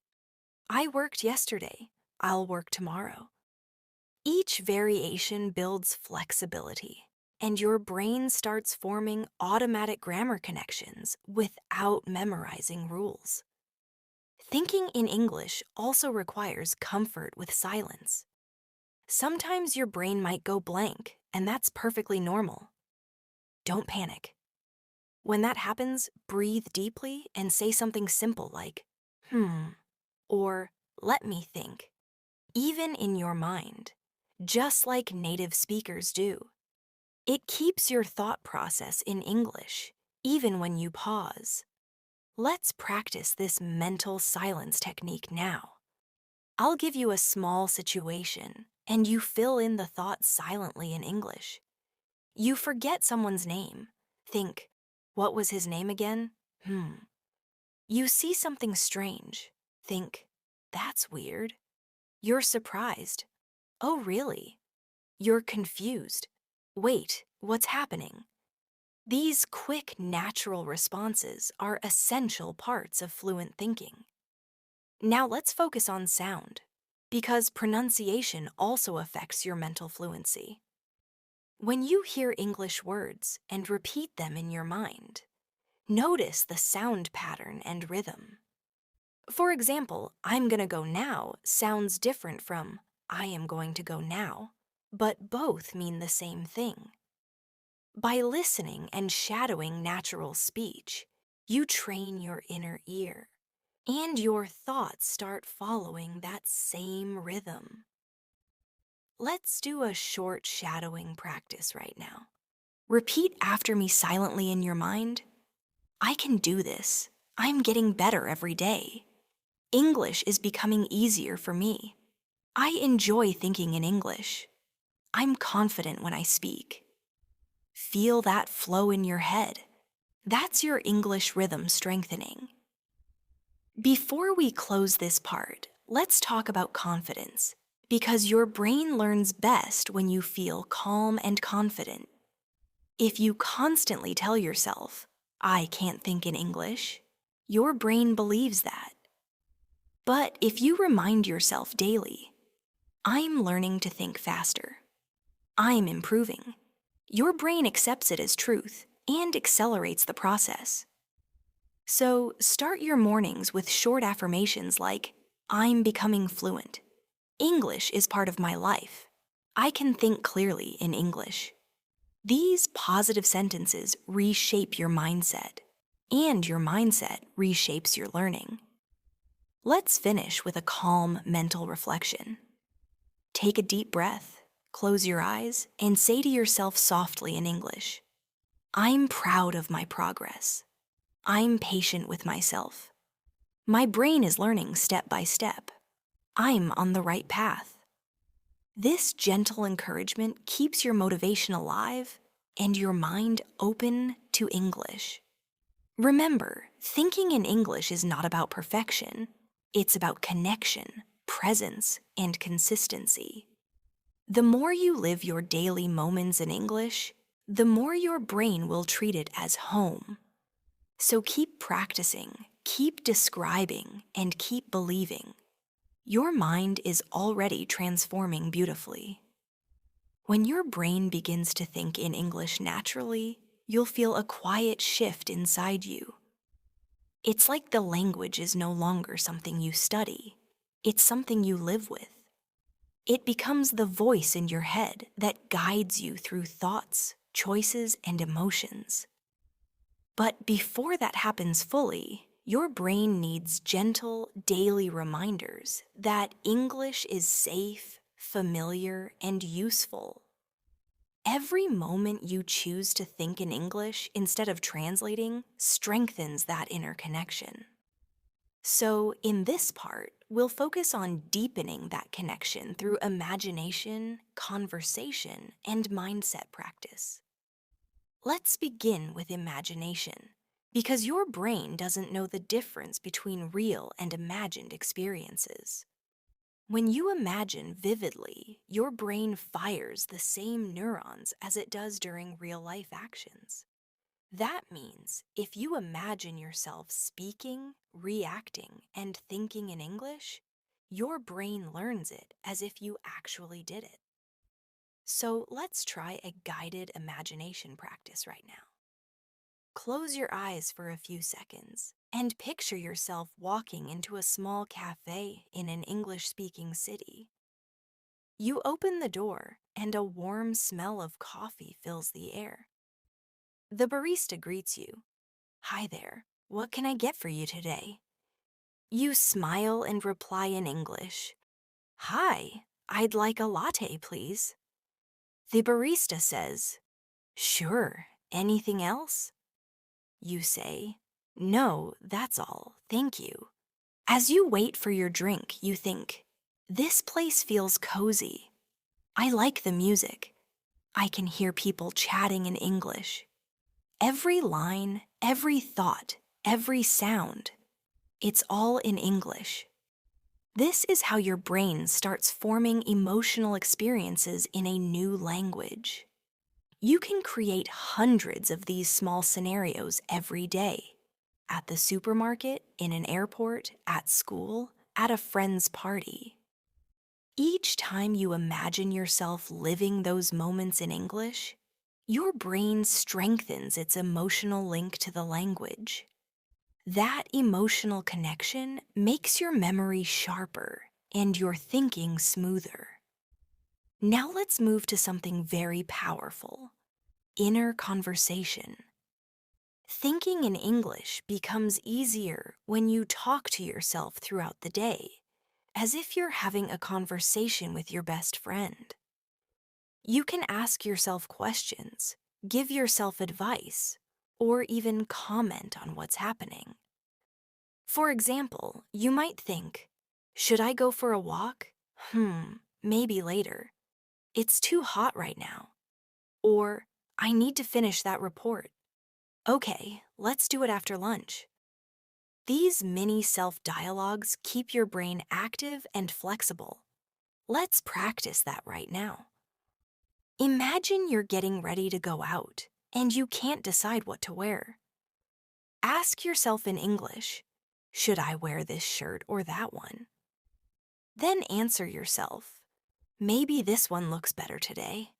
I worked yesterday, I'll work tomorrow. Each variation builds flexibility, and your brain starts forming automatic grammar connections without memorizing rules. Thinking in English also requires comfort with silence. Sometimes your brain might go blank, and that's perfectly normal. Don't panic. When that happens, breathe deeply and say something simple like, or "let me think," even in your mind, just like native speakers do. It keeps your thought process in English, even when you pause. Let's practice this mental silence technique now. I'll give you a small situation, and you fill in the thought silently in English. You forget someone's name. Think, "What was his name again? You see something strange. Think, "That's weird." You're surprised. "Oh, really?" You're confused. "Wait, what's happening?" These quick, natural responses are essential parts of fluent thinking. Now let's focus on sound, because pronunciation also affects your mental fluency. When you hear English words and repeat them in your mind, notice the sound pattern and rhythm. For example, I'm gonna go now sounds different from I am going to go now, but both mean the same thing. By listening and shadowing natural speech, you train your inner ear, and your thoughts start following that same rhythm. Let's do a short shadowing practice right now. Repeat after me silently in your mind. I can do this. I'm getting better every day. English is becoming easier for me. I enjoy thinking in English. I'm confident when I speak. Feel that flow in your head. That's your English rhythm strengthening. Before we close this part, let's talk about confidence, because your brain learns best when you feel calm and confident. If you constantly tell yourself, I can't think in English, your brain believes that. But if you remind yourself daily, I'm learning to think faster, I'm improving, your brain accepts it as truth and accelerates the process. So start your mornings with short affirmations like, I'm becoming fluent. English is part of my life. I can think clearly in English. These positive sentences reshape your mindset, and your mindset reshapes your learning. Let's finish with a calm mental reflection. Take a deep breath, close your eyes, and say to yourself softly in English, I'm proud of my progress. I'm patient with myself. My brain is learning step by step. I'm on the right path. This gentle encouragement keeps your motivation alive and your mind open to English. Remember, thinking in English is not about perfection. It's about connection, presence, and consistency. The more you live your daily moments in English, the more your brain will treat it as home. So keep practicing, keep describing, and keep believing. Your mind is already transforming beautifully. When your brain begins to think in English naturally, you'll feel a quiet shift inside you. It's like the language is no longer something you study, it's something you live with. It becomes the voice in your head that guides you through thoughts, choices, and emotions. But before that happens fully, your brain needs gentle, daily reminders that English is safe, familiar, and useful. Every moment you choose to think in English instead of translating strengthens that inner connection. So, in this part, we'll focus on deepening that connection through imagination, conversation, and mindset practice. Let's begin with imagination, because your brain doesn't know the difference between real and imagined experiences. When you imagine vividly, your brain fires the same neurons as it does during real-life actions. That means if you imagine yourself speaking, reacting, and thinking in English, your brain learns it as if you actually did it. So let's try a guided imagination practice right now. Close your eyes for a few seconds and picture yourself walking into a small cafe in an English-speaking city. You open the door and a warm smell of coffee fills the air. The barista greets you. Hi there, what can I get for you today? You smile and reply in English. Hi, I'd like a latte, please. The barista says, Sure, anything else? You say, No, that's all, thank you. As you wait for your drink, you think, This place feels cozy. I like the music. I can hear people chatting in English. Every line, every thought, every sound, it's all in English. This is how your brain starts forming emotional experiences in a new language. You can create hundreds of these small scenarios every day. At the supermarket, in an airport, at school, at a friend's party. Each time you imagine yourself living those moments in English, your brain strengthens its emotional link to the language. That emotional connection makes your memory sharper and your thinking smoother. Now let's move to something very powerful: inner conversation. Thinking in English becomes easier when you talk to yourself throughout the day, as if you're having a conversation with your best friend. You can ask yourself questions, give yourself advice, or even comment on what's happening. For example, you might think, should I go for a walk? Maybe later. It's too hot right now. Or, I need to finish that report. Okay, let's do it after lunch. These mini self-dialogues keep your brain active and flexible. Let's practice that right now. Imagine you're getting ready to go out and you can't decide what to wear. Ask yourself in English, should I wear this shirt or that one? Then answer yourself, maybe this one looks better today.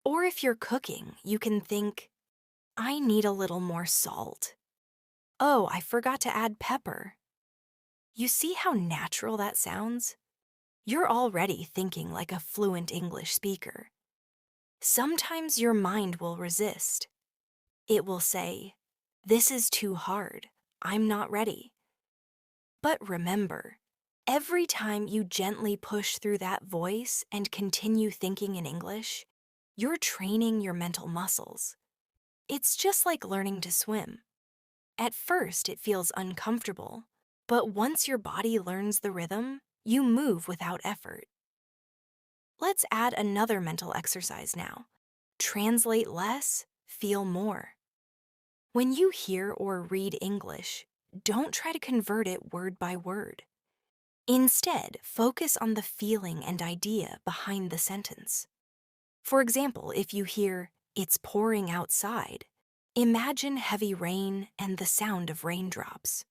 Or if you're cooking, you can think, I need a little more salt. Oh, I forgot to add pepper. You see how natural that sounds? You're already thinking like a fluent English speaker. Sometimes your mind will resist. It will say, this is too hard. I'm not ready. But remember, every time you gently push through that voice and continue thinking in English, you're training your mental muscles. It's just like learning to swim. At first, it feels uncomfortable, but once your body learns the rhythm, you move without effort. Let's add another mental exercise now. Translate less, feel more. When you hear or read English, don't try to convert it word by word. Instead, focus on the feeling and idea behind the sentence. For example, if you hear, it's pouring outside, imagine heavy rain and the sound of raindrops.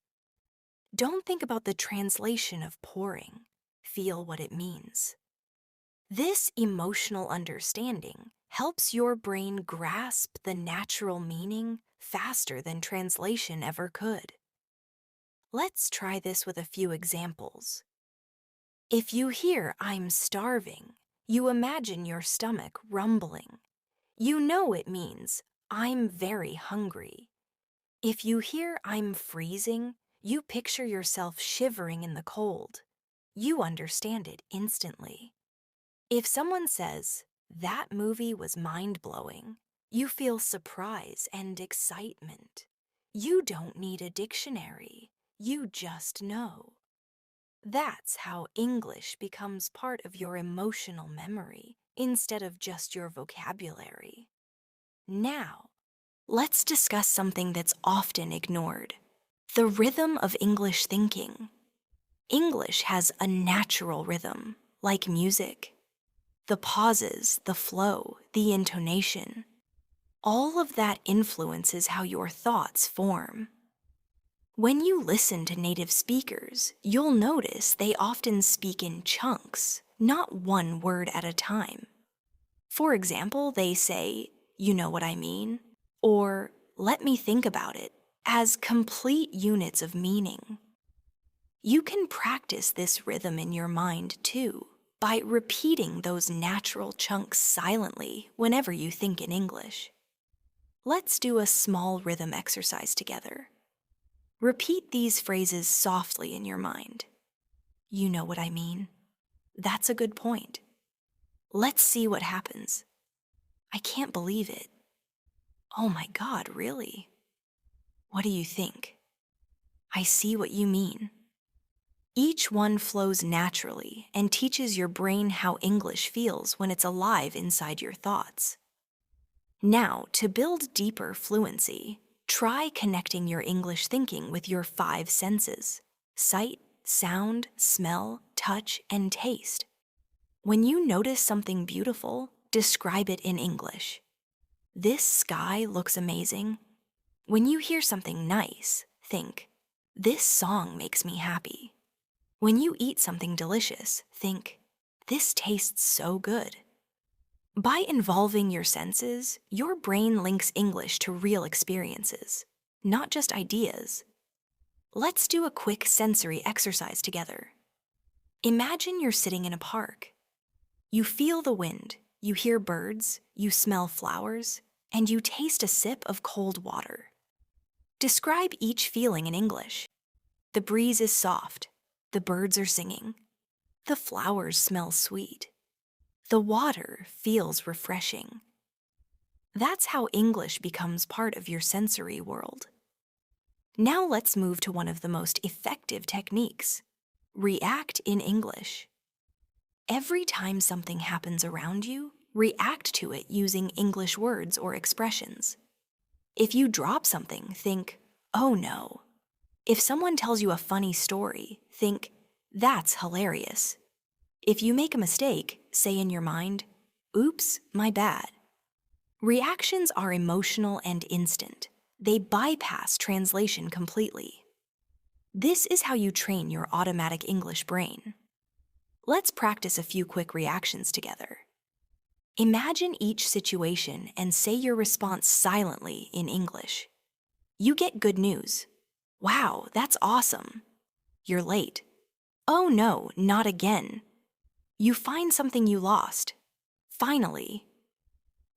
Don't think about the translation of pouring. Feel what it means. This emotional understanding helps your brain grasp the natural meaning faster than translation ever could. Let's try this with a few examples. If you hear, I'm starving, you imagine your stomach rumbling. You know it means, I'm very hungry. If you hear, I'm freezing, you picture yourself shivering in the cold. You understand it instantly. If someone says, that movie was mind-blowing, you feel surprise and excitement. You don't need a dictionary. You just know. That's how English becomes part of your emotional memory instead of just your vocabulary. Now, let's discuss something that's often ignored: the rhythm of English thinking. English has a natural rhythm, like music. The pauses, the flow, the intonation. All of that influences how your thoughts form. When you listen to native speakers, you'll notice they often speak in chunks, not one word at a time. For example, they say, you know what I mean? Or, let me think about it, as complete units of meaning. You can practice this rhythm in your mind too, by repeating those natural chunks silently whenever you think in English. Let's do a small rhythm exercise together. Repeat these phrases softly in your mind. You know what I mean? That's a good point. Let's see what happens. I can't believe it. Oh my God, really? What do you think? I see what you mean. Each one flows naturally and teaches your brain how English feels when it's alive inside your thoughts. Now, to build deeper fluency, try connecting your English thinking with your 5 senses: sight, sound, smell, touch, and taste. When you notice something beautiful, describe it in English. This sky looks amazing. When you hear something nice, think, this song makes me happy. When you eat something delicious, think, this tastes so good. By involving your senses, your brain links English to real experiences, not just ideas. Let's do a quick sensory exercise together. Imagine you're sitting in a park. You feel the wind, you hear birds, you smell flowers, and you taste a sip of cold water. Describe each feeling in English. The breeze is soft. The birds are singing. The flowers smell sweet. The water feels refreshing. That's how English becomes part of your sensory world. Now let's move to one of the most effective techniques. React in English. Every time something happens around you, react to it using English words or expressions. If you drop something, think, "Oh no." If someone tells you a funny story, think, "That's hilarious." If you make a mistake, say in your mind, "Oops, my bad." Reactions are emotional and instant. They bypass translation completely. This is how you train your automatic English brain. Let's practice a few quick reactions together. Imagine each situation and say your response silently in English. You get good news. "Wow, that's awesome." You're late. "Oh no, not again." You find something you lost. "Finally."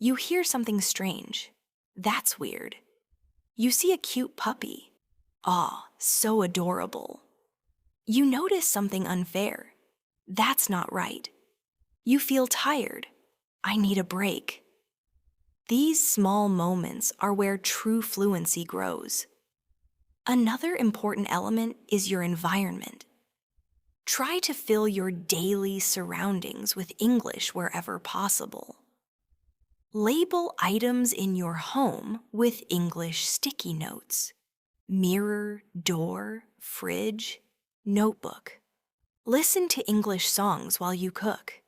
You hear something strange. "That's weird." You see a cute puppy. "Aw, so adorable." You notice something unfair. "That's not right." You feel tired. "I need a break." These small moments are where true fluency grows. Another important element is your environment. Try to fill your daily surroundings with English wherever possible. Label items in your home with English sticky notes. Mirror, door, fridge, notebook. Listen to English songs while you cook.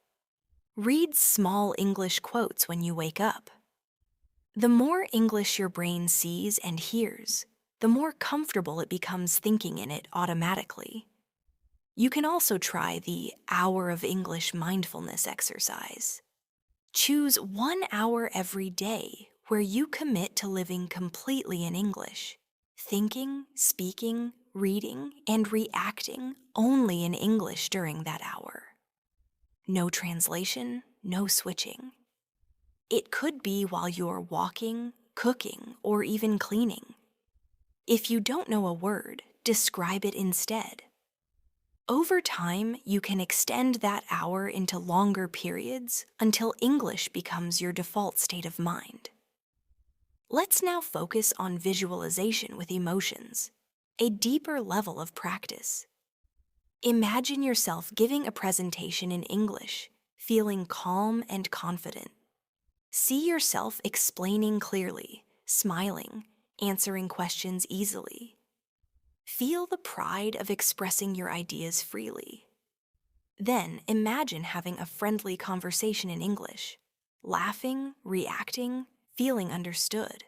Read small English quotes when you wake up. The more English your brain sees and hears, the more comfortable it becomes thinking in it automatically. You can also try the hour of English mindfulness exercise. Choose 1 hour every day where you commit to living completely in English, thinking, speaking, reading, and reacting only in English during that hour. No translation, no switching. It could be while you're walking, cooking, or even cleaning. If you don't know a word, describe it instead. Over time, you can extend that hour into longer periods until English becomes your default state of mind. Let's now focus on visualization with emotions, a deeper level of practice. Imagine yourself giving a presentation in English, feeling calm and confident. See yourself explaining clearly, smiling, answering questions easily. Feel the pride of expressing your ideas freely. Then imagine having a friendly conversation in English, laughing, reacting, feeling understood.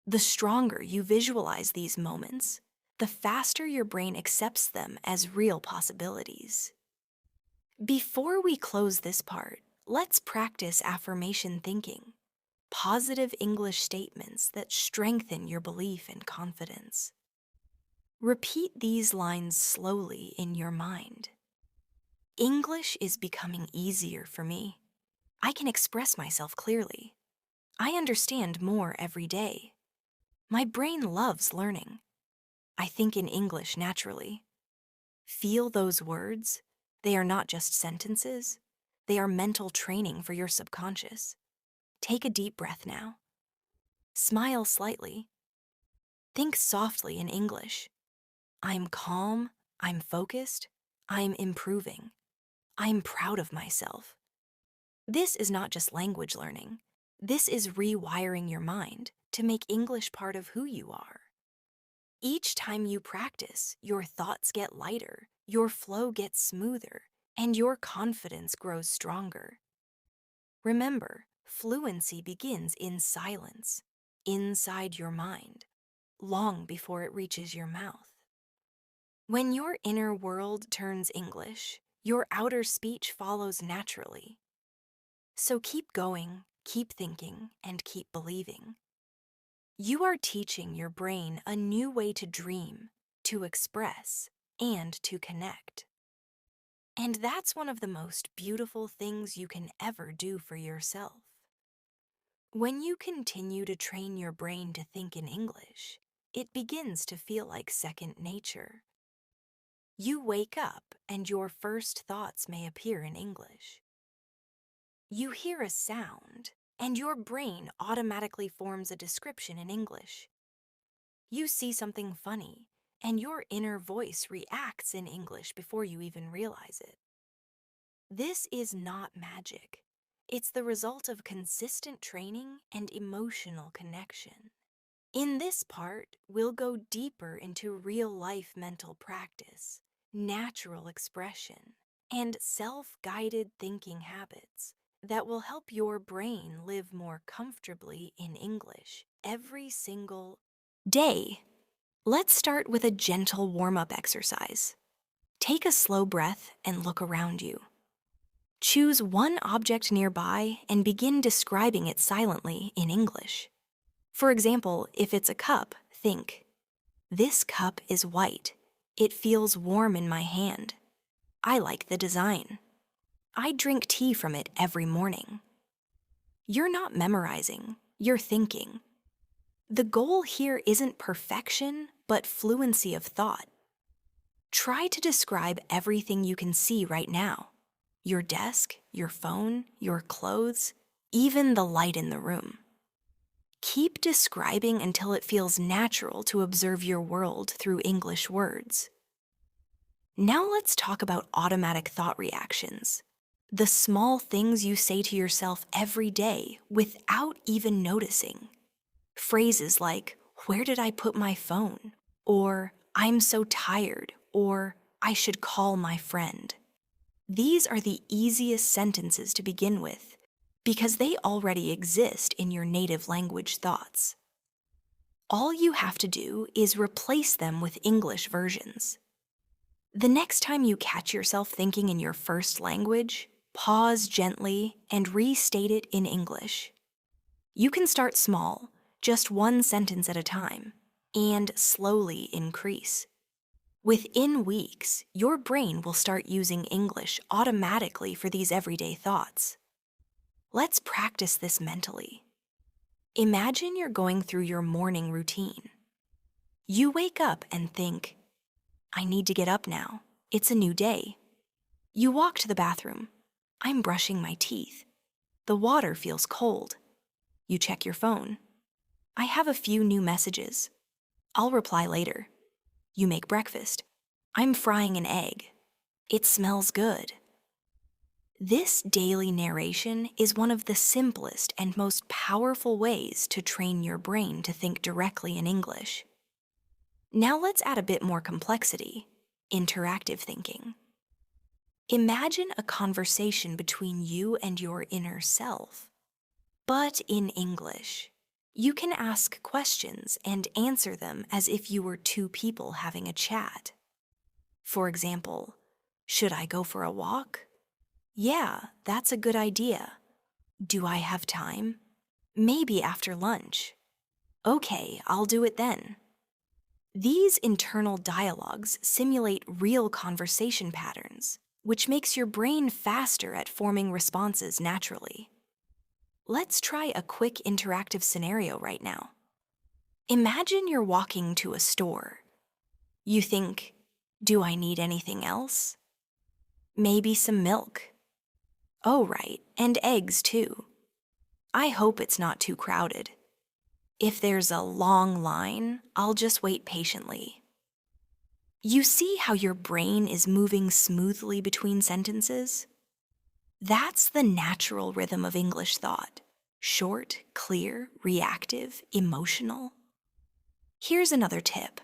The stronger you visualize these moments, the faster your brain accepts them as real possibilities. Before we close this part, let's practice affirmation thinking, positive English statements that strengthen your belief and confidence. Repeat these lines slowly in your mind. English is becoming easier for me. I can express myself clearly. I understand more every day. My brain loves learning. I think in English naturally. Feel those words. They are not just sentences. They are mental training for your subconscious. Take a deep breath now. Smile slightly. Think softly in English. I'm calm, I'm focused, I'm improving. I'm proud of myself. This is not just language learning. This is rewiring your mind to make English part of who you are. Each time you practice, your thoughts get lighter, your flow gets smoother, and your confidence grows stronger. Remember, fluency begins in silence, inside your mind, long before it reaches your mouth. When your inner world turns English, your outer speech follows naturally. So keep going, keep thinking, and keep believing. You are teaching your brain a new way to dream, to express, and to connect. And that's one of the most beautiful things you can ever do for yourself. When you continue to train your brain to think in English, it begins to feel like second nature. You wake up and your first thoughts may appear in English. You hear a sound and your brain automatically forms a description in English. You see something funny and your inner voice reacts in English before you even realize it. This is not magic. It's the result of consistent training and emotional connection. In this part, we'll go deeper into real-life mental practice, natural expression, and self-guided thinking habits that will help your brain live more comfortably in English every single day. Let's start with a gentle warm-up exercise. Take a slow breath and look around you. Choose one object nearby and begin describing it silently in English. For example, if it's a cup, think, "This cup is white. It feels warm in my hand. I like the design. I drink tea from it every morning." You're not memorizing, you're thinking. The goal here isn't perfection, but fluency of thought. Try to describe everything you can see right now. Your desk, your phone, your clothes, even the light in the room. Keep describing until it feels natural to observe your world through English words. Now let's talk about automatic thought reactions. The small things you say to yourself every day without even noticing. Phrases like, "Where did I put my phone?" Or, "I'm so tired," or, "I should call my friend." These are the easiest sentences to begin with because they already exist in your native language thoughts. All you have to do is replace them with English versions. The next time you catch yourself thinking in your first language, pause gently and restate it in English. You can start small, just one sentence at a time, and slowly increase. Within weeks, your brain will start using English automatically for these everyday thoughts. Let's practice this mentally. Imagine you're going through your morning routine. You wake up and think, "I need to get up now. It's a new day." You walk to the bathroom. "I'm brushing my teeth. The water feels cold." You check your phone. "I have a few new messages. I'll reply later." You make breakfast. "I'm frying an egg. It smells good." This daily narration is one of the simplest and most powerful ways to train your brain to think directly in English. Now let's add a bit more complexity, interactive thinking. Imagine a conversation between you and your inner self, but in English. You can ask questions and answer them as if you were two people having a chat. For example, "Should I go for a walk?" "Yeah, that's a good idea." "Do I have time?" "Maybe after lunch." "Okay, I'll do it then." These internal dialogues simulate real conversation patterns, which makes your brain faster at forming responses naturally. Let's try a quick interactive scenario right now. Imagine you're walking to a store. You think, "Do I need anything else?" "Maybe some milk." "Oh, right, and eggs too." "I hope it's not too crowded." "If there's a long line, I'll just wait patiently." You see how your brain is moving smoothly between sentences? That's the natural rhythm of English thought. Short, clear, reactive, emotional. Here's another tip.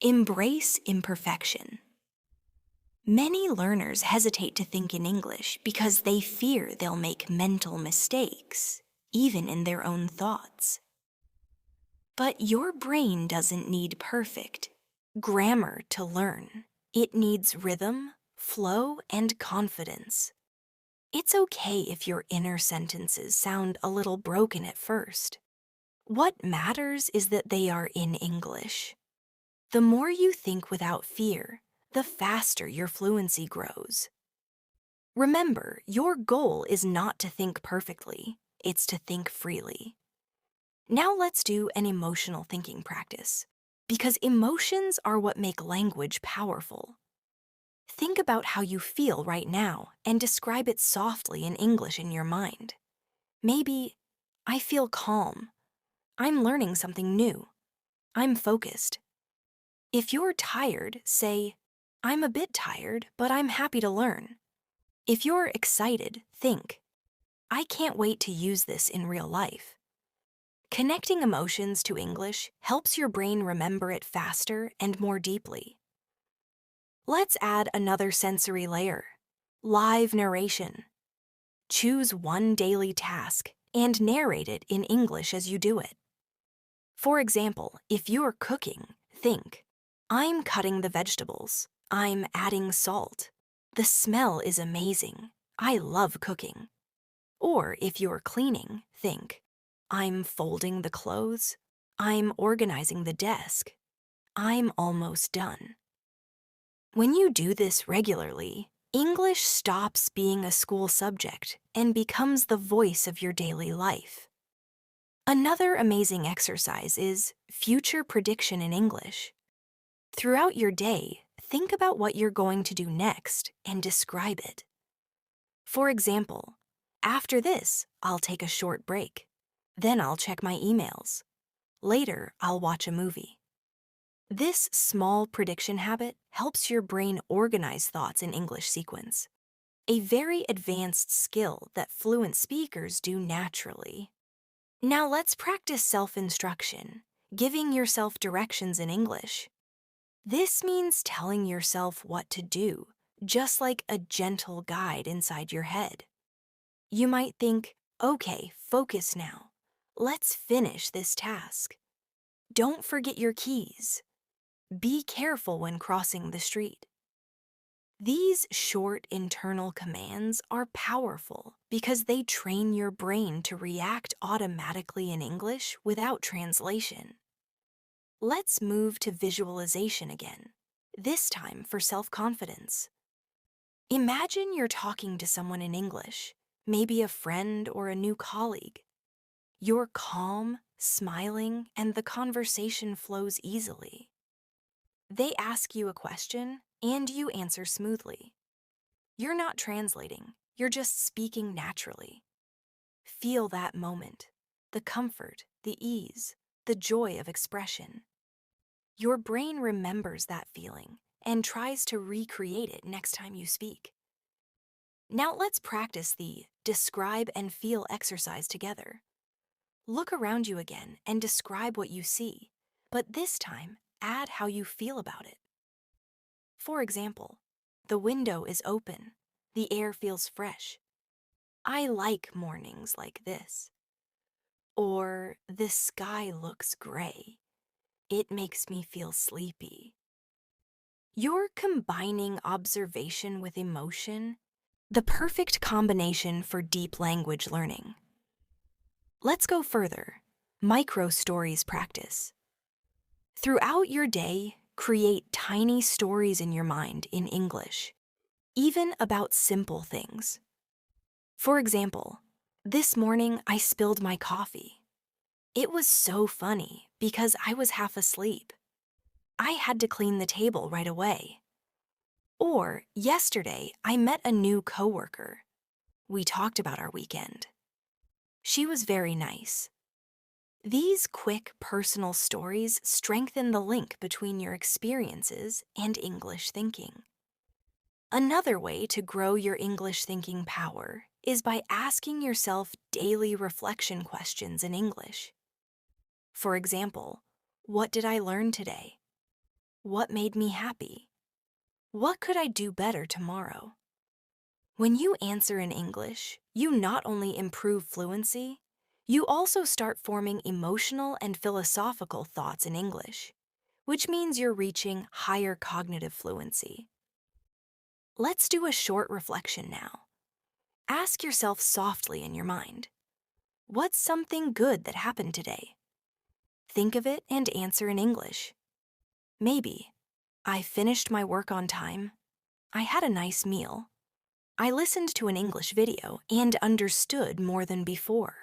Embrace imperfection. Many learners hesitate to think in English because they fear they'll make mental mistakes, even in their own thoughts. But your brain doesn't need perfect grammar to learn. It needs rhythm, flow, and confidence. It's okay if your inner sentences sound a little broken at first. What matters is that they are in English. The more you think without fear, the faster your fluency grows. Remember, your goal is not to think perfectly, it's to think freely. Now let's do an emotional thinking practice, because emotions are what make language powerful. Think about how you feel right now and describe it softly in English in your mind. Maybe, I feel calm. I'm learning something new. I'm focused. If you're tired, say, I'm a bit tired, but I'm happy to learn. If you're excited, think, I can't wait to use this in real life. Connecting emotions to English helps your brain remember it faster and more deeply. Let's add another sensory layer, live narration. Choose one daily task and narrate it in English as you do it. For example, if you're cooking, think, I'm cutting the vegetables. I'm adding salt. The smell is amazing. I love cooking. Or if you're cleaning, think, I'm folding the clothes. I'm organizing the desk. I'm almost done. When you do this regularly, English stops being a school subject and becomes the voice of your daily life. Another amazing exercise is future prediction in English. Throughout your day, think about what you're going to do next and describe it. For example, after this, I'll take a short break. Then I'll check my emails. Later, I'll watch a movie. This small prediction habit helps your brain organize thoughts in English sequence, a very advanced skill that fluent speakers do naturally. Now let's practice self-instruction, giving yourself directions in English. This means telling yourself what to do, just like a gentle guide inside your head. You might think, okay, focus now. Let's finish this task. Don't forget your keys. Be careful when crossing the street. These short internal commands are powerful because they train your brain to react automatically in English without translation. Let's move to visualization again, this time for self-confidence. Imagine you're talking to someone in English, maybe a friend or a new colleague. You're calm, smiling, and the conversation flows easily. They ask you a question, and you answer smoothly. You're not translating, you're just speaking naturally. Feel that moment, the comfort, the ease, the joy of expression. Your brain remembers that feeling and tries to recreate it next time you speak. Now let's practice the describe and feel exercise together. Look around you again and describe what you see, but this time add how you feel about it. For example, the window is open. The air feels fresh. I like mornings like this. Or the sky looks gray. It makes me feel sleepy. You're combining observation with emotion, the perfect combination for deep language learning. Let's go further. Micro stories practice. Throughout your day, create tiny stories in your mind in English, even about simple things. For example, this morning I spilled my coffee. It was so funny because I was half asleep. I had to clean the table right away. Or, yesterday I met a new coworker. We talked about our weekend. She was very nice. These quick personal stories strengthen the link between your experiences and English thinking. Another way to grow your English thinking power is by asking yourself daily reflection questions in English. For example, what did I learn today? What made me happy? What could I do better tomorrow? When you answer in English, you not only improve fluency, you also start forming emotional and philosophical thoughts in English, which means you're reaching higher cognitive fluency. Let's do a short reflection now. Ask yourself softly in your mind, what's something good that happened today? Think of it and answer in English. Maybe, I finished my work on time. I had a nice meal. I listened to an English video and understood more than before.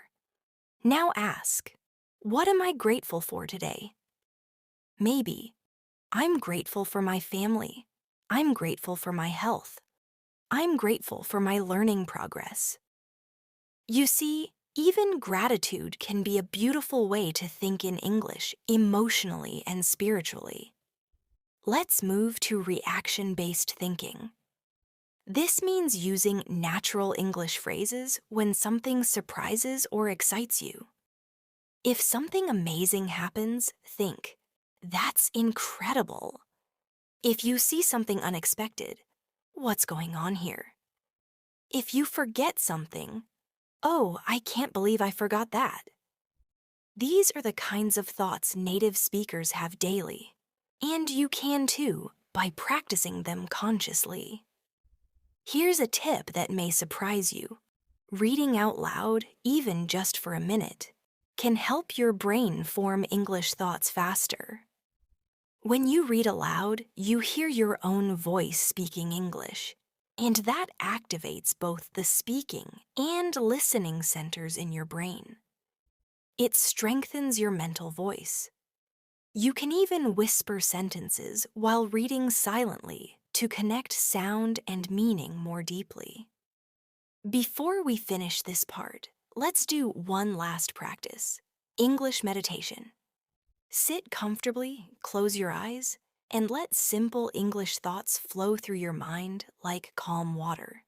Now ask, what am I grateful for today? Maybe, I'm grateful for my family. I'm grateful for my health. I'm grateful for my learning progress. You see, even gratitude can be a beautiful way to think in English emotionally and spiritually. Let's move to reaction-based thinking. This means using natural English phrases when something surprises or excites you. If something amazing happens, think, "That's incredible." If you see something unexpected, "What's going on here?" If you forget something, "Oh, I can't believe I forgot that." These are the kinds of thoughts native speakers have daily, and you can too by practicing them consciously. Here's a tip that may surprise you. Reading out loud, even just for a minute, can help your brain form English thoughts faster. When you read aloud, you hear your own voice speaking English, and that activates both the speaking and listening centers in your brain. It strengthens your mental voice. You can even whisper sentences while reading silently to connect sound and meaning more deeply. Before we finish this part, let's do one last practice: English meditation. Sit comfortably, close your eyes, and let simple English thoughts flow through your mind like calm water.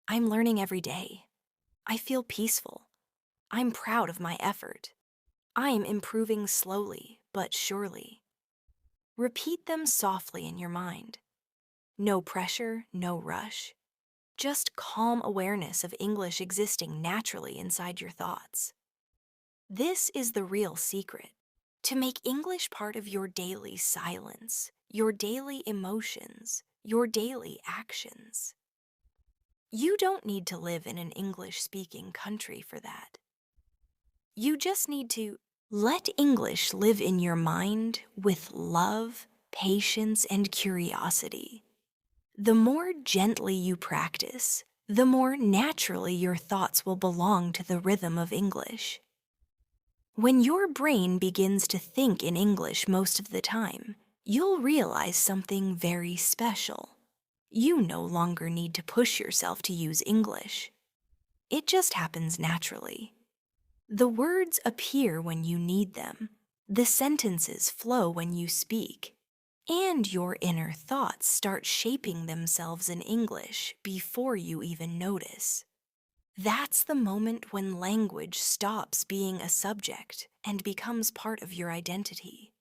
I'm learning every day. I feel peaceful. I'm proud of my effort. I'm improving slowly but surely. Repeat them softly in your mind. No pressure, no rush. Just calm awareness of English existing naturally inside your thoughts. This is the real secret: to make English part of your daily silence, your daily emotions, your daily actions. You don't need to live in an English-speaking country for that. You just need to let English live in your mind with love, patience, and curiosity. The more gently you practice, the more naturally your thoughts will belong to the rhythm of English. When your brain begins to think in English most of the time, you'll realize something very special. You no longer need to push yourself to use English. It just happens naturally. The words appear when you need them. The sentences flow when you speak. And your inner thoughts start shaping themselves in English before you even notice. That's the moment when language stops being a subject and becomes part of your identity.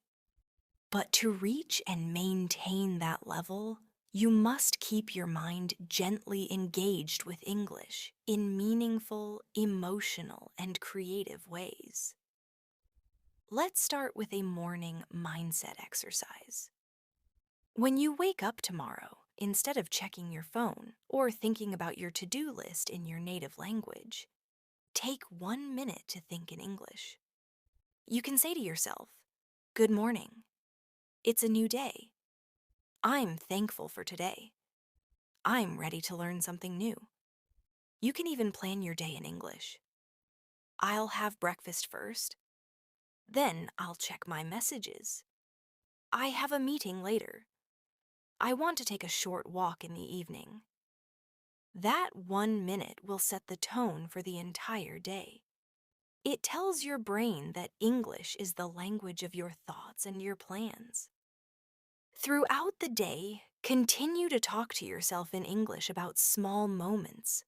But to reach and maintain that level, you must keep your mind gently engaged with English in meaningful, emotional, and creative ways. Let's start with a morning mindset exercise. When you wake up tomorrow, instead of checking your phone or thinking about your to-do list in your native language, take 1 minute to think in English. You can say to yourself, "Good morning. It's a new day. I'm thankful for today. I'm ready to learn something new." You can even plan your day in English. "I'll have breakfast first. Then I'll check my messages. I have a meeting later. I want to take a short walk in the evening." That 1 minute will set the tone for the entire day. It tells your brain that English is the language of your thoughts and your plans. Throughout the day, continue to talk to yourself in English about small moments.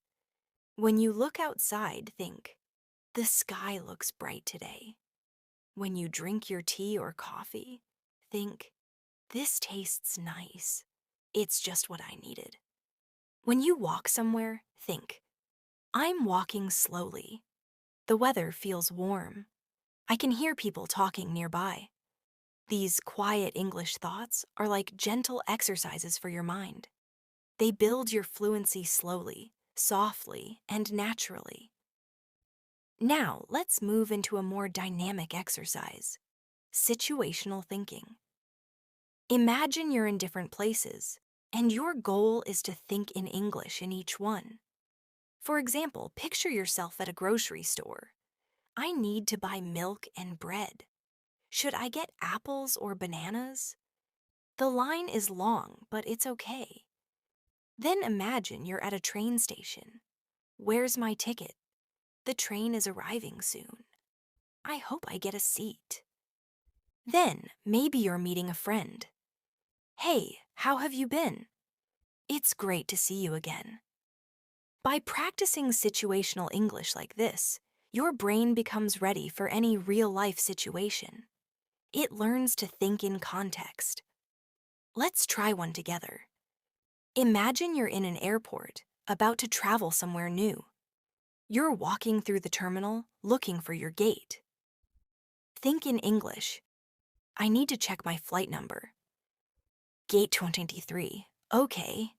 When you look outside, think, "The sky looks bright today." When you drink your tea or coffee, think, "This tastes nice. It's just what I needed." When you walk somewhere, think, "I'm walking slowly. The weather feels warm. I can hear people talking nearby." These quiet English thoughts are like gentle exercises for your mind. They build your fluency slowly, softly, and naturally. Now, let's move into a more dynamic exercise: situational thinking. Imagine you're in different places, and your goal is to think in English in each one. For example, picture yourself at a grocery store. I need to buy milk and bread. Should I get apples or bananas? The line is long, but it's okay. Then imagine you're at a train station. Where's my ticket? The train is arriving soon. I hope I get a seat. Then maybe you're meeting a friend. Hey, how have you been? It's great to see you again. By practicing situational English like this, your brain becomes ready for any real-life situation. It learns to think in context. Let's try one together. Imagine you're in an airport, about to travel somewhere new. You're walking through the terminal, looking for your gate. Think in English. I need to check my flight number. Gate 23. Okay.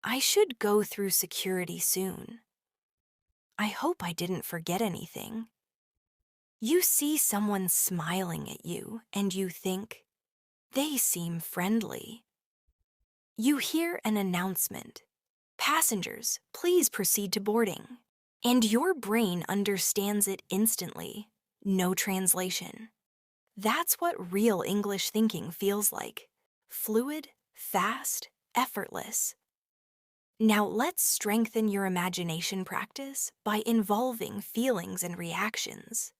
I should go through security soon. I hope I didn't forget anything. You see someone smiling at you and you think, they seem friendly. You hear an announcement. Passengers, please proceed to boarding. And your brain understands it instantly. No translation. That's what real English thinking feels like. Fluid, fast, effortless. Now let's strengthen your imagination practice by involving feelings and reactions.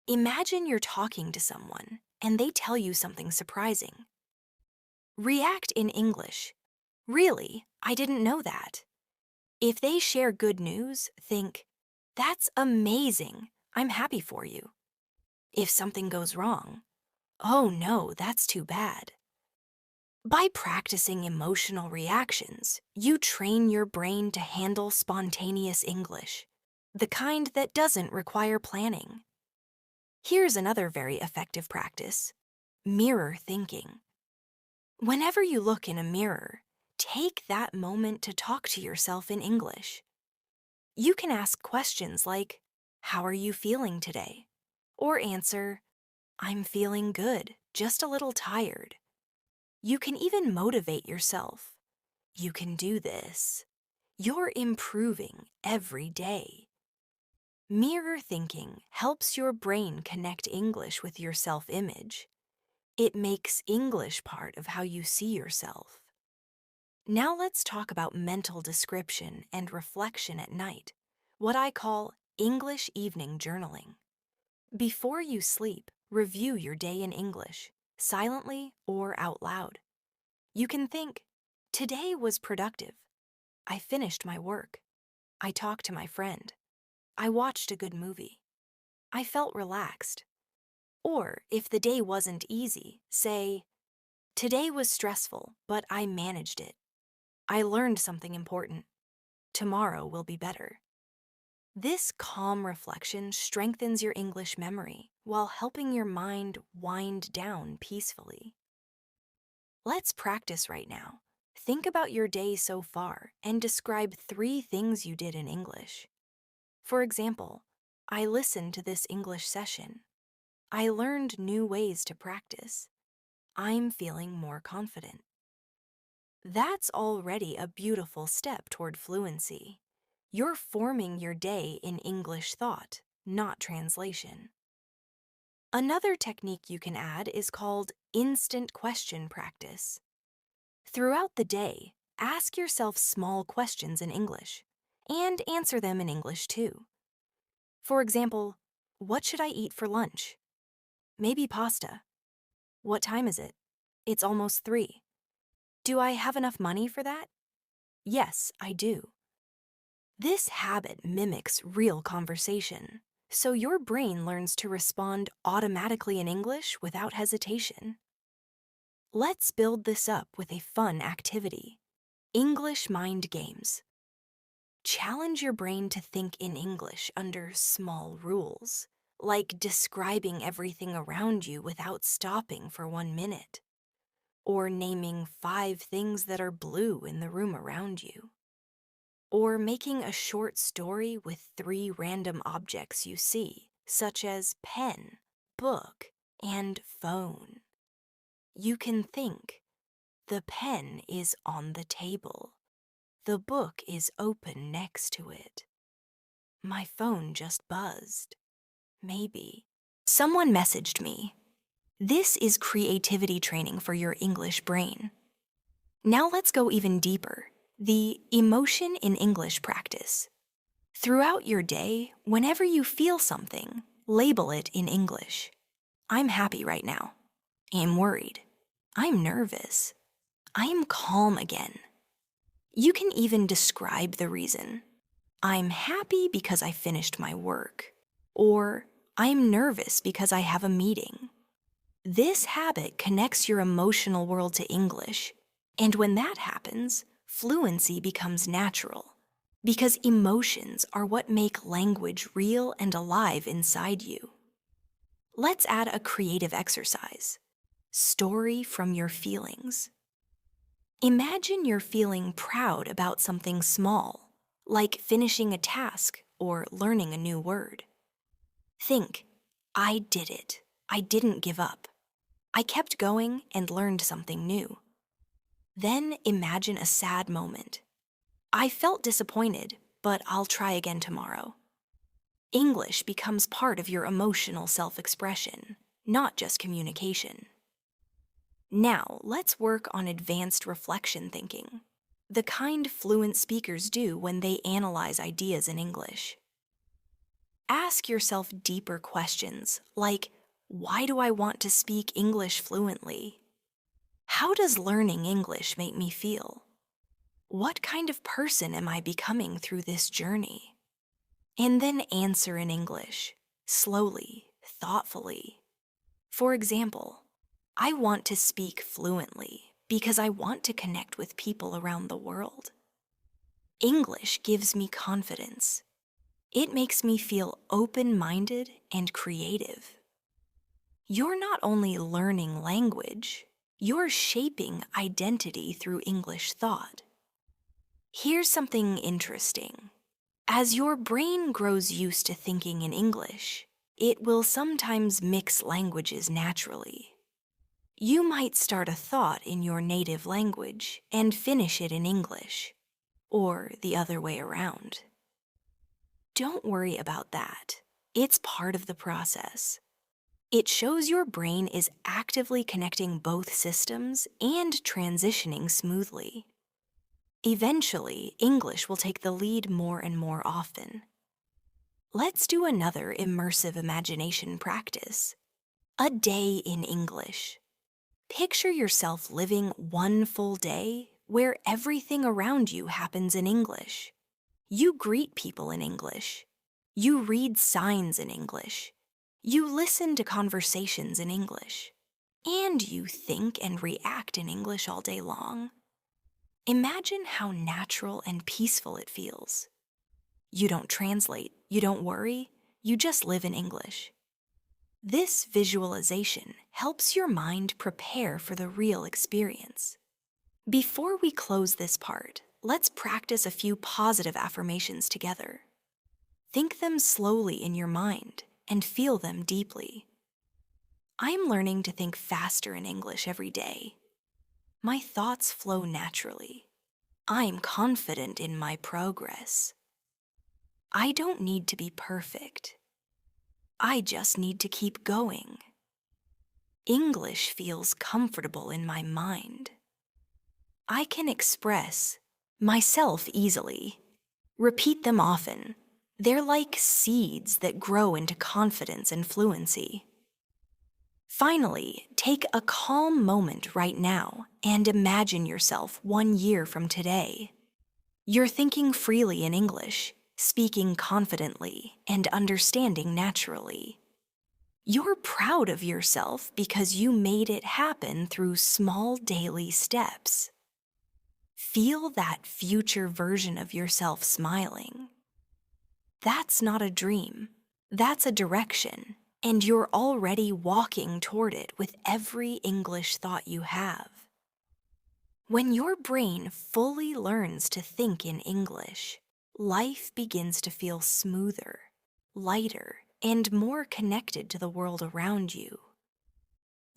Imagine you're talking to someone and they tell you something surprising. React in English. Really, I didn't know that. If they share good news, think, that's amazing. I'm happy for you. If something goes wrong, oh no, that's too bad. By practicing emotional reactions, you train your brain to handle spontaneous English, the kind that doesn't require planning. Here's another very effective practice: mirror thinking. Whenever you look in a mirror, take that moment to talk to yourself in English. You can ask questions like, how are you feeling today? Or answer, I'm feeling good, just a little tired. You can even motivate yourself. You can do this. You're improving every day. Mirror thinking helps your brain connect English with your self-image. It makes English part of how you see yourself. Now let's talk about mental description and reflection at night, what I call English evening journaling. Before you sleep, review your day in English, silently or out loud. You can think, today was productive. I finished my work. I talked to my friend. I watched a good movie. I felt relaxed. Or if the day wasn't easy, say, today was stressful, but I managed it. I learned something important. Tomorrow will be better. This calm reflection strengthens your English memory while helping your mind wind down peacefully. Let's practice right now. Think about your day so far and describe 3 things you did in English. For example, I listened to this English session. I learned new ways to practice. I'm feeling more confident. That's already a beautiful step toward fluency. You're forming your day in English thought, not translation. Another technique you can add is called instant question practice. Throughout the day, ask yourself small questions in English, and answer them in English too. For example, what should I eat for lunch? Maybe pasta. What time is it? It's almost 3. Do I have enough money for that? Yes, I do. This habit mimics real conversation, so your brain learns to respond automatically in English without hesitation. Let's build this up with a fun activity: English mind games. Challenge your brain to think in English under small rules, like describing everything around you without stopping for 1 minute, or naming 5 things that are blue in the room around you, or making a short story with 3 random objects you see, such as pen, book, and phone. You can think, the pen is on the table. The book is open next to it. My phone just buzzed. Maybe. Someone messaged me. This is creativity training for your English brain. Now let's go even deeper. The emotion in English practice. Throughout your day, whenever you feel something, label it in English. I'm happy right now. I'm worried. I'm nervous. I'm calm again. You can even describe the reason. I'm happy because I finished my work. Or I'm nervous because I have a meeting. This habit connects your emotional world to English, and when that happens, fluency becomes natural, because emotions are what make language real and alive inside you. Let's add a creative exercise. Story from your feelings. Imagine you're feeling proud about something small, like finishing a task or learning a new word. Think, I did it. I didn't give up. I kept going and learned something new. Then imagine a sad moment. I felt disappointed, but I'll try again tomorrow. English becomes part of your emotional self-expression, not just communication. Now, let's work on advanced reflection thinking, the kind fluent speakers do when they analyze ideas in English. Ask yourself deeper questions like, why do I want to speak English fluently? How does learning English make me feel? What kind of person am I becoming through this journey? And then answer in English, slowly, thoughtfully. For example, I want to speak fluently because I want to connect with people around the world. English gives me confidence. It makes me feel open-minded and creative. You're not only learning language, you're shaping identity through English thought. Here's something interesting. As your brain grows used to thinking in English, it will sometimes mix languages naturally. You might start a thought in your native language and finish it in English, or the other way around. Don't worry about that. It's part of the process. It shows your brain is actively connecting both systems and transitioning smoothly. Eventually, English will take the lead more and more often. Let's do another immersive imagination practice. A day in English. Picture yourself living one full day where everything around you happens in English. You greet people in English. You read signs in English. You listen to conversations in English. And you think and react in English all day long. Imagine how natural and peaceful it feels. You don't translate, you don't worry, you just live in English. This visualization helps your mind prepare for the real experience. Before we close this part, let's practice a few positive affirmations together. Think them slowly in your mind and feel them deeply. I'm learning to think faster in English every day. My thoughts flow naturally. I'm confident in my progress. I don't need to be perfect. I just need to keep going. English feels comfortable in my mind. I can express myself easily. Repeat them often. They're like seeds that grow into confidence and fluency. Finally, take a calm moment right now and imagine yourself 1 year from today. You're thinking freely in English, speaking confidently, and understanding naturally. You're proud of yourself because you made it happen through small daily steps. Feel that future version of yourself smiling. That's not a dream. That's a direction, and you're already walking toward it with every English thought you have. When your brain fully learns to think in English, life begins to feel smoother, lighter, and more connected to the world around you.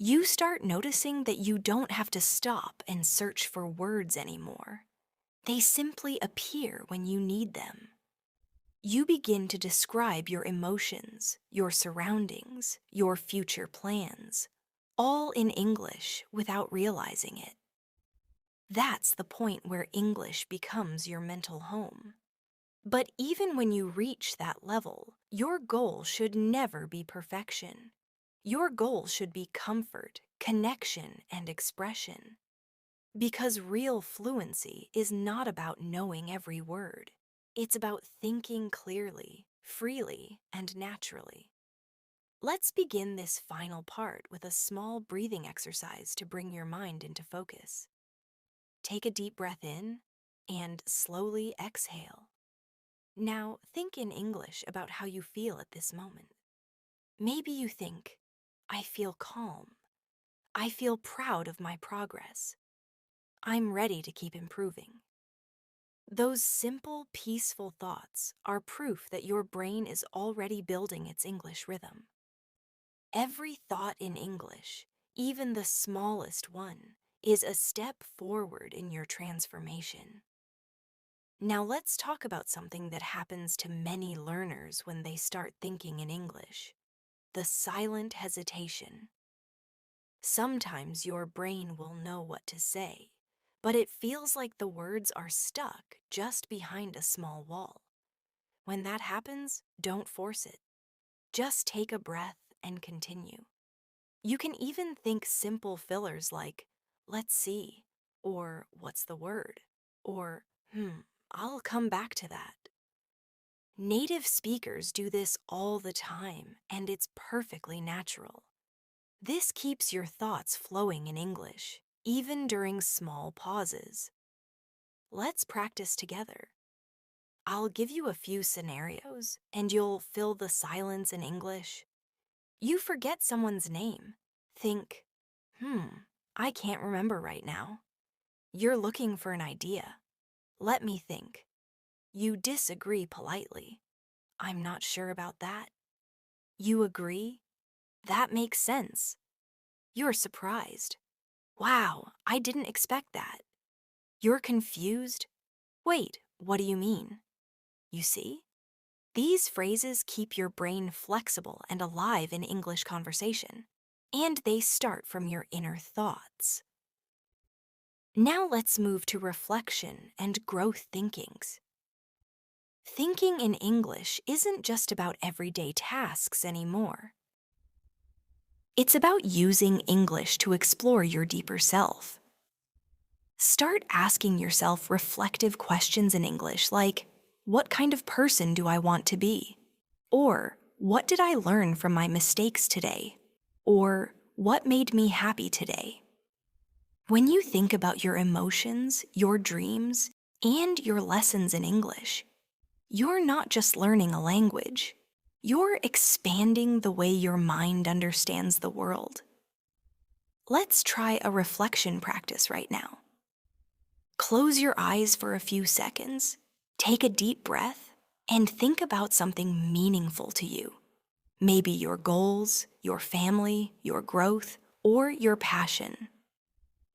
You start noticing that you don't have to stop and search for words anymore. They simply appear when you need them. You begin to describe your emotions, your surroundings, your future plans, all in English without realizing it. That's the point where English becomes your mental home. But even when you reach that level, your goal should never be perfection. Your goal should be comfort, connection, and expression. Because real fluency is not about knowing every word. It's about thinking clearly, freely, and naturally. Let's begin this final part with a small breathing exercise to bring your mind into focus. Take a deep breath in and slowly exhale. Now think in English about how you feel at this moment. Maybe you think, I feel calm. I feel proud of my progress. I'm ready to keep improving. Those simple, peaceful thoughts are proof that your brain is already building its English rhythm. Every thought in English, even the smallest one, is a step forward in your transformation. Now let's talk about something that happens to many learners when they start thinking in English: the silent hesitation. Sometimes your brain will know what to say, but it feels like the words are stuck just behind a small wall. When that happens, don't force it. Just take a breath and continue. You can even think simple fillers like, let's see, or what's the word, or I'll come back to that. Native speakers do this all the time, and it's perfectly natural. This keeps your thoughts flowing in English, even during small pauses. Let's practice together. I'll give you a few scenarios, and you'll fill the silence in English. You forget someone's name. Think, I can't remember right now. You're looking for an idea. Let me think. You disagree politely. I'm not sure about that. You agree? That makes sense. You're surprised. Wow, I didn't expect that. You're confused? Wait, what do you mean? You see? These phrases keep your brain flexible and alive in English conversation, and they start from your inner thoughts. Now let's move to reflection and growth thinkings. Thinking in English isn't just about everyday tasks anymore. It's about using English to explore your deeper self. Start asking yourself reflective questions in English like, what kind of person do I want to be? Or, what did I learn from my mistakes today? Or, what made me happy today? When you think about your emotions, your dreams, and your lessons in English, you're not just learning a language. You're expanding the way your mind understands the world. Let's try a reflection practice right now. Close your eyes for a few seconds, take a deep breath, and think about something meaningful to you. Maybe your goals, your family, your growth, or your passion.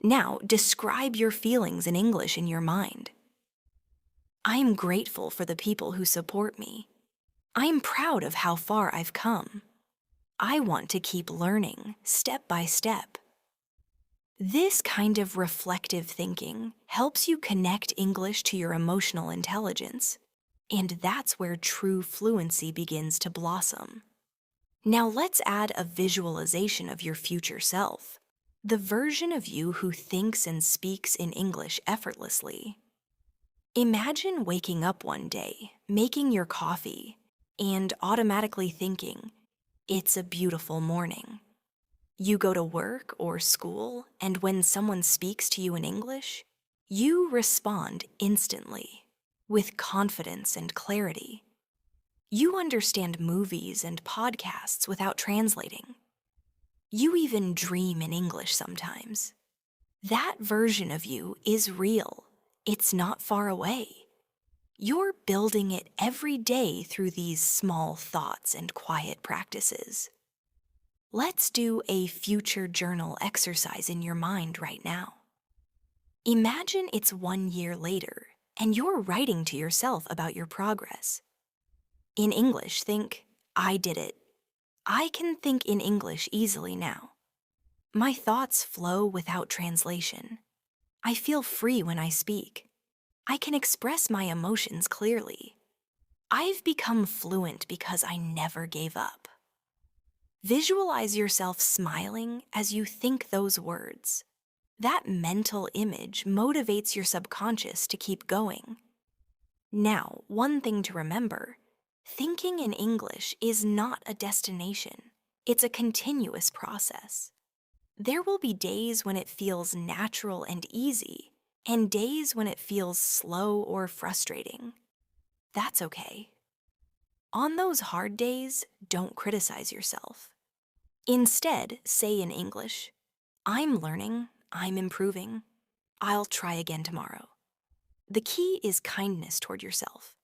Now, describe your feelings in English in your mind. I'm grateful for the people who support me. I'm proud of how far I've come. I want to keep learning, step by step. This kind of reflective thinking helps you connect English to your emotional intelligence, and that's where true fluency begins to blossom. Now let's add a visualization of your future self, the version of you who thinks and speaks in English effortlessly. Imagine waking up one day, making your coffee, and automatically thinking, it's a beautiful morning. You go to work or school, and when someone speaks to you in English, you respond instantly, with confidence and clarity. You understand movies and podcasts without translating. You even dream in English sometimes. That version of you is real. It's not far away. You're building it every day through these small thoughts and quiet practices. Let's do a future journal exercise in your mind right now. Imagine it's 1 year later and you're writing to yourself about your progress. In English, think, I did it. I can think in English easily now. My thoughts flow without translation. I feel free when I speak. I can express my emotions clearly. I've become fluent because I never gave up. Visualize yourself smiling as you think those words. That mental image motivates your subconscious to keep going. Now, one thing to remember, thinking in English is not a destination. It's a continuous process. There will be days when it feels natural and easy, and days when it feels slow or frustrating. That's okay. On those hard days, don't criticize yourself. Instead, say in English, I'm learning, I'm improving, I'll try again tomorrow. The key is kindness toward yourself.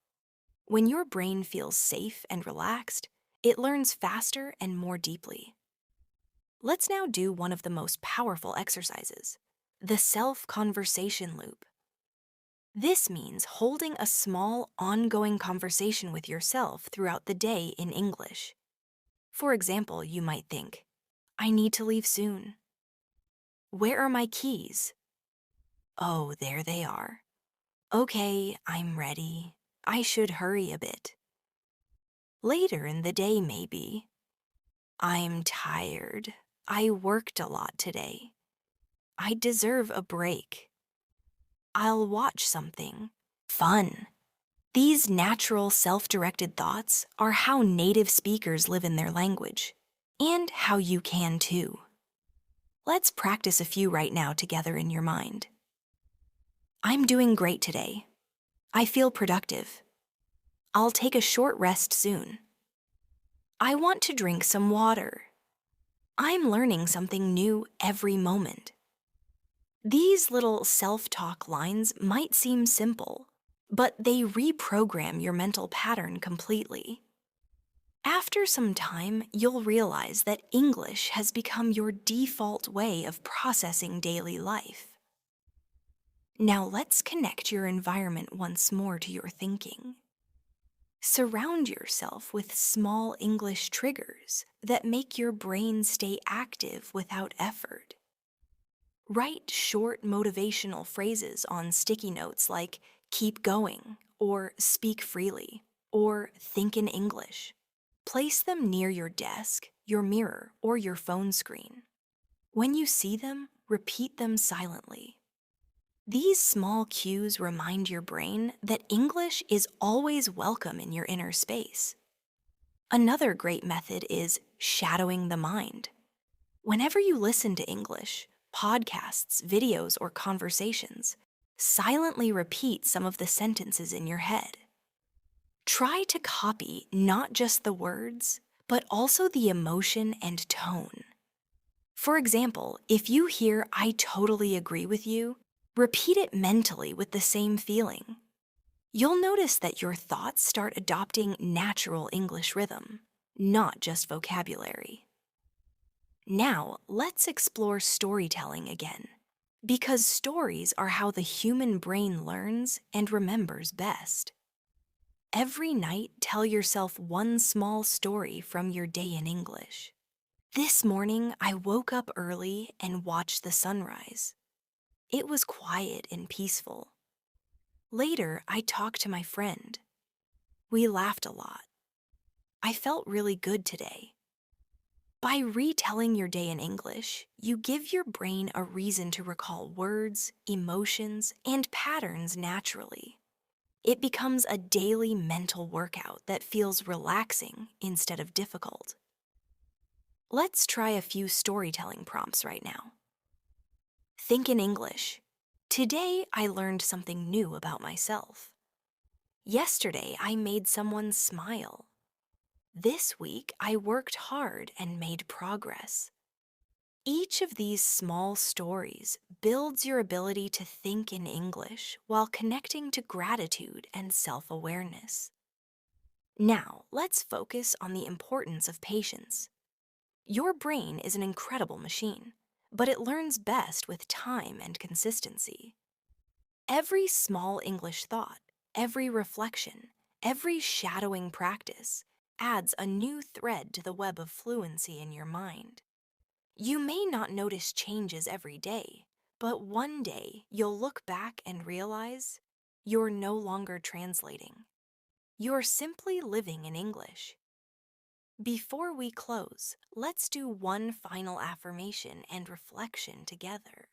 When your brain feels safe and relaxed, it learns faster and more deeply. Let's now do one of the most powerful exercises, the self-conversation loop. This means holding a small, ongoing conversation with yourself throughout the day in English. For example, you might think, I need to leave soon. Where are my keys? Oh, there they are. Okay, I'm ready. I should hurry a bit. Later in the day, maybe. I'm tired. I worked a lot today. I deserve a break. I'll watch something fun. These natural, self-directed thoughts are how native speakers live in their language, and how you can too. Let's practice a few right now together in your mind. I'm doing great today. I feel productive. I'll take a short rest soon. I want to drink some water. I'm learning something new every moment. These little self-talk lines might seem simple, but they reprogram your mental pattern completely. After some time, you'll realize that English has become your default way of processing daily life. Now let's connect your environment once more to your thinking. Surround yourself with small English triggers that make your brain stay active without effort. Write short motivational phrases on sticky notes like keep going, or speak freely, or think in English. Place them near your desk, your mirror, or your phone screen. When you see them, repeat them silently. These small cues remind your brain that English is always welcome in your inner space. Another great method is shadowing the mind. Whenever you listen to English, podcasts, videos, or conversations, silently repeat some of the sentences in your head. Try to copy not just the words, but also the emotion and tone. For example, if you hear I totally agree with you, repeat it mentally with the same feeling. You'll notice that your thoughts start adopting natural English rhythm, not just vocabulary. Now, let's explore storytelling again, because stories are how the human brain learns and remembers best. Every night, tell yourself one small story from your day in English. This morning, I woke up early and watched the sunrise. It was quiet and peaceful. Later, I talked to my friend. We laughed a lot. I felt really good today. By retelling your day in English, you give your brain a reason to recall words, emotions, and patterns naturally. It becomes a daily mental workout that feels relaxing instead of difficult. Let's try a few storytelling prompts right now. Think in English. Today, I learned something new about myself. Yesterday, I made someone smile. This week, I worked hard and made progress. Each of these small stories builds your ability to think in English while connecting to gratitude and self-awareness. Now, let's focus on the importance of patience. Your brain is an incredible machine, but it learns best with time and consistency. Every small English thought, every reflection, every shadowing practice adds a new thread to the web of fluency in your mind. You may not notice changes every day, but one day you'll look back and realize you're no longer translating. You're simply living in English. Before we close, let's do one final affirmation and reflection together.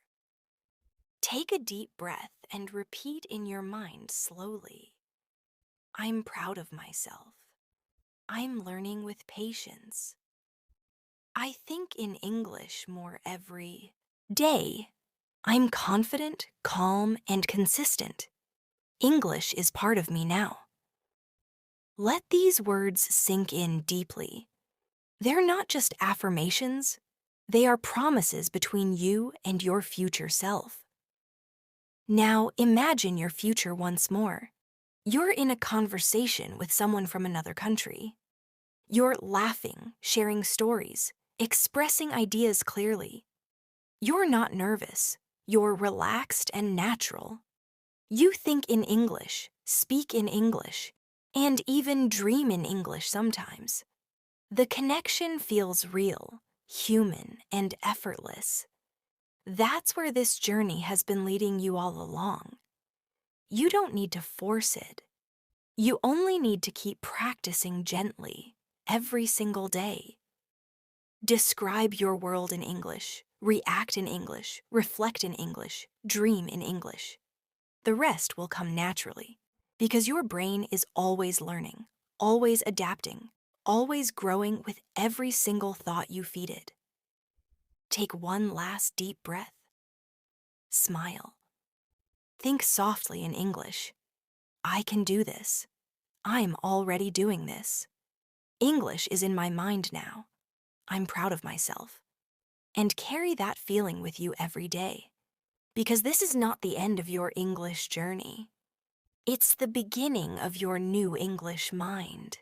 Take a deep breath and repeat in your mind slowly. I'm proud of myself. I'm learning with patience. I think in English more every day. I'm confident, calm, and consistent. English is part of me now. Let these words sink in deeply. They're not just affirmations, they are promises between you and your future self. Now imagine your future once more. You're in a conversation with someone from another country. You're laughing, sharing stories, expressing ideas clearly. You're not nervous. You're relaxed and natural. You think in English, speak in English, and even dream in English sometimes. The connection feels real, human, and effortless. That's where this journey has been leading you all along. You don't need to force it. You only need to keep practicing gently every single day. Describe your world in English, react in English, reflect in English, dream in English. The rest will come naturally because your brain is always learning, always adapting, always growing with every single thought you feed it. Take one last deep breath. Smile. Think softly in English. I can do this. I'm already doing this. English is in my mind now. I'm proud of myself. And carry that feeling with you every day. Because this is not the end of your English journey. It's the beginning of your new English mind.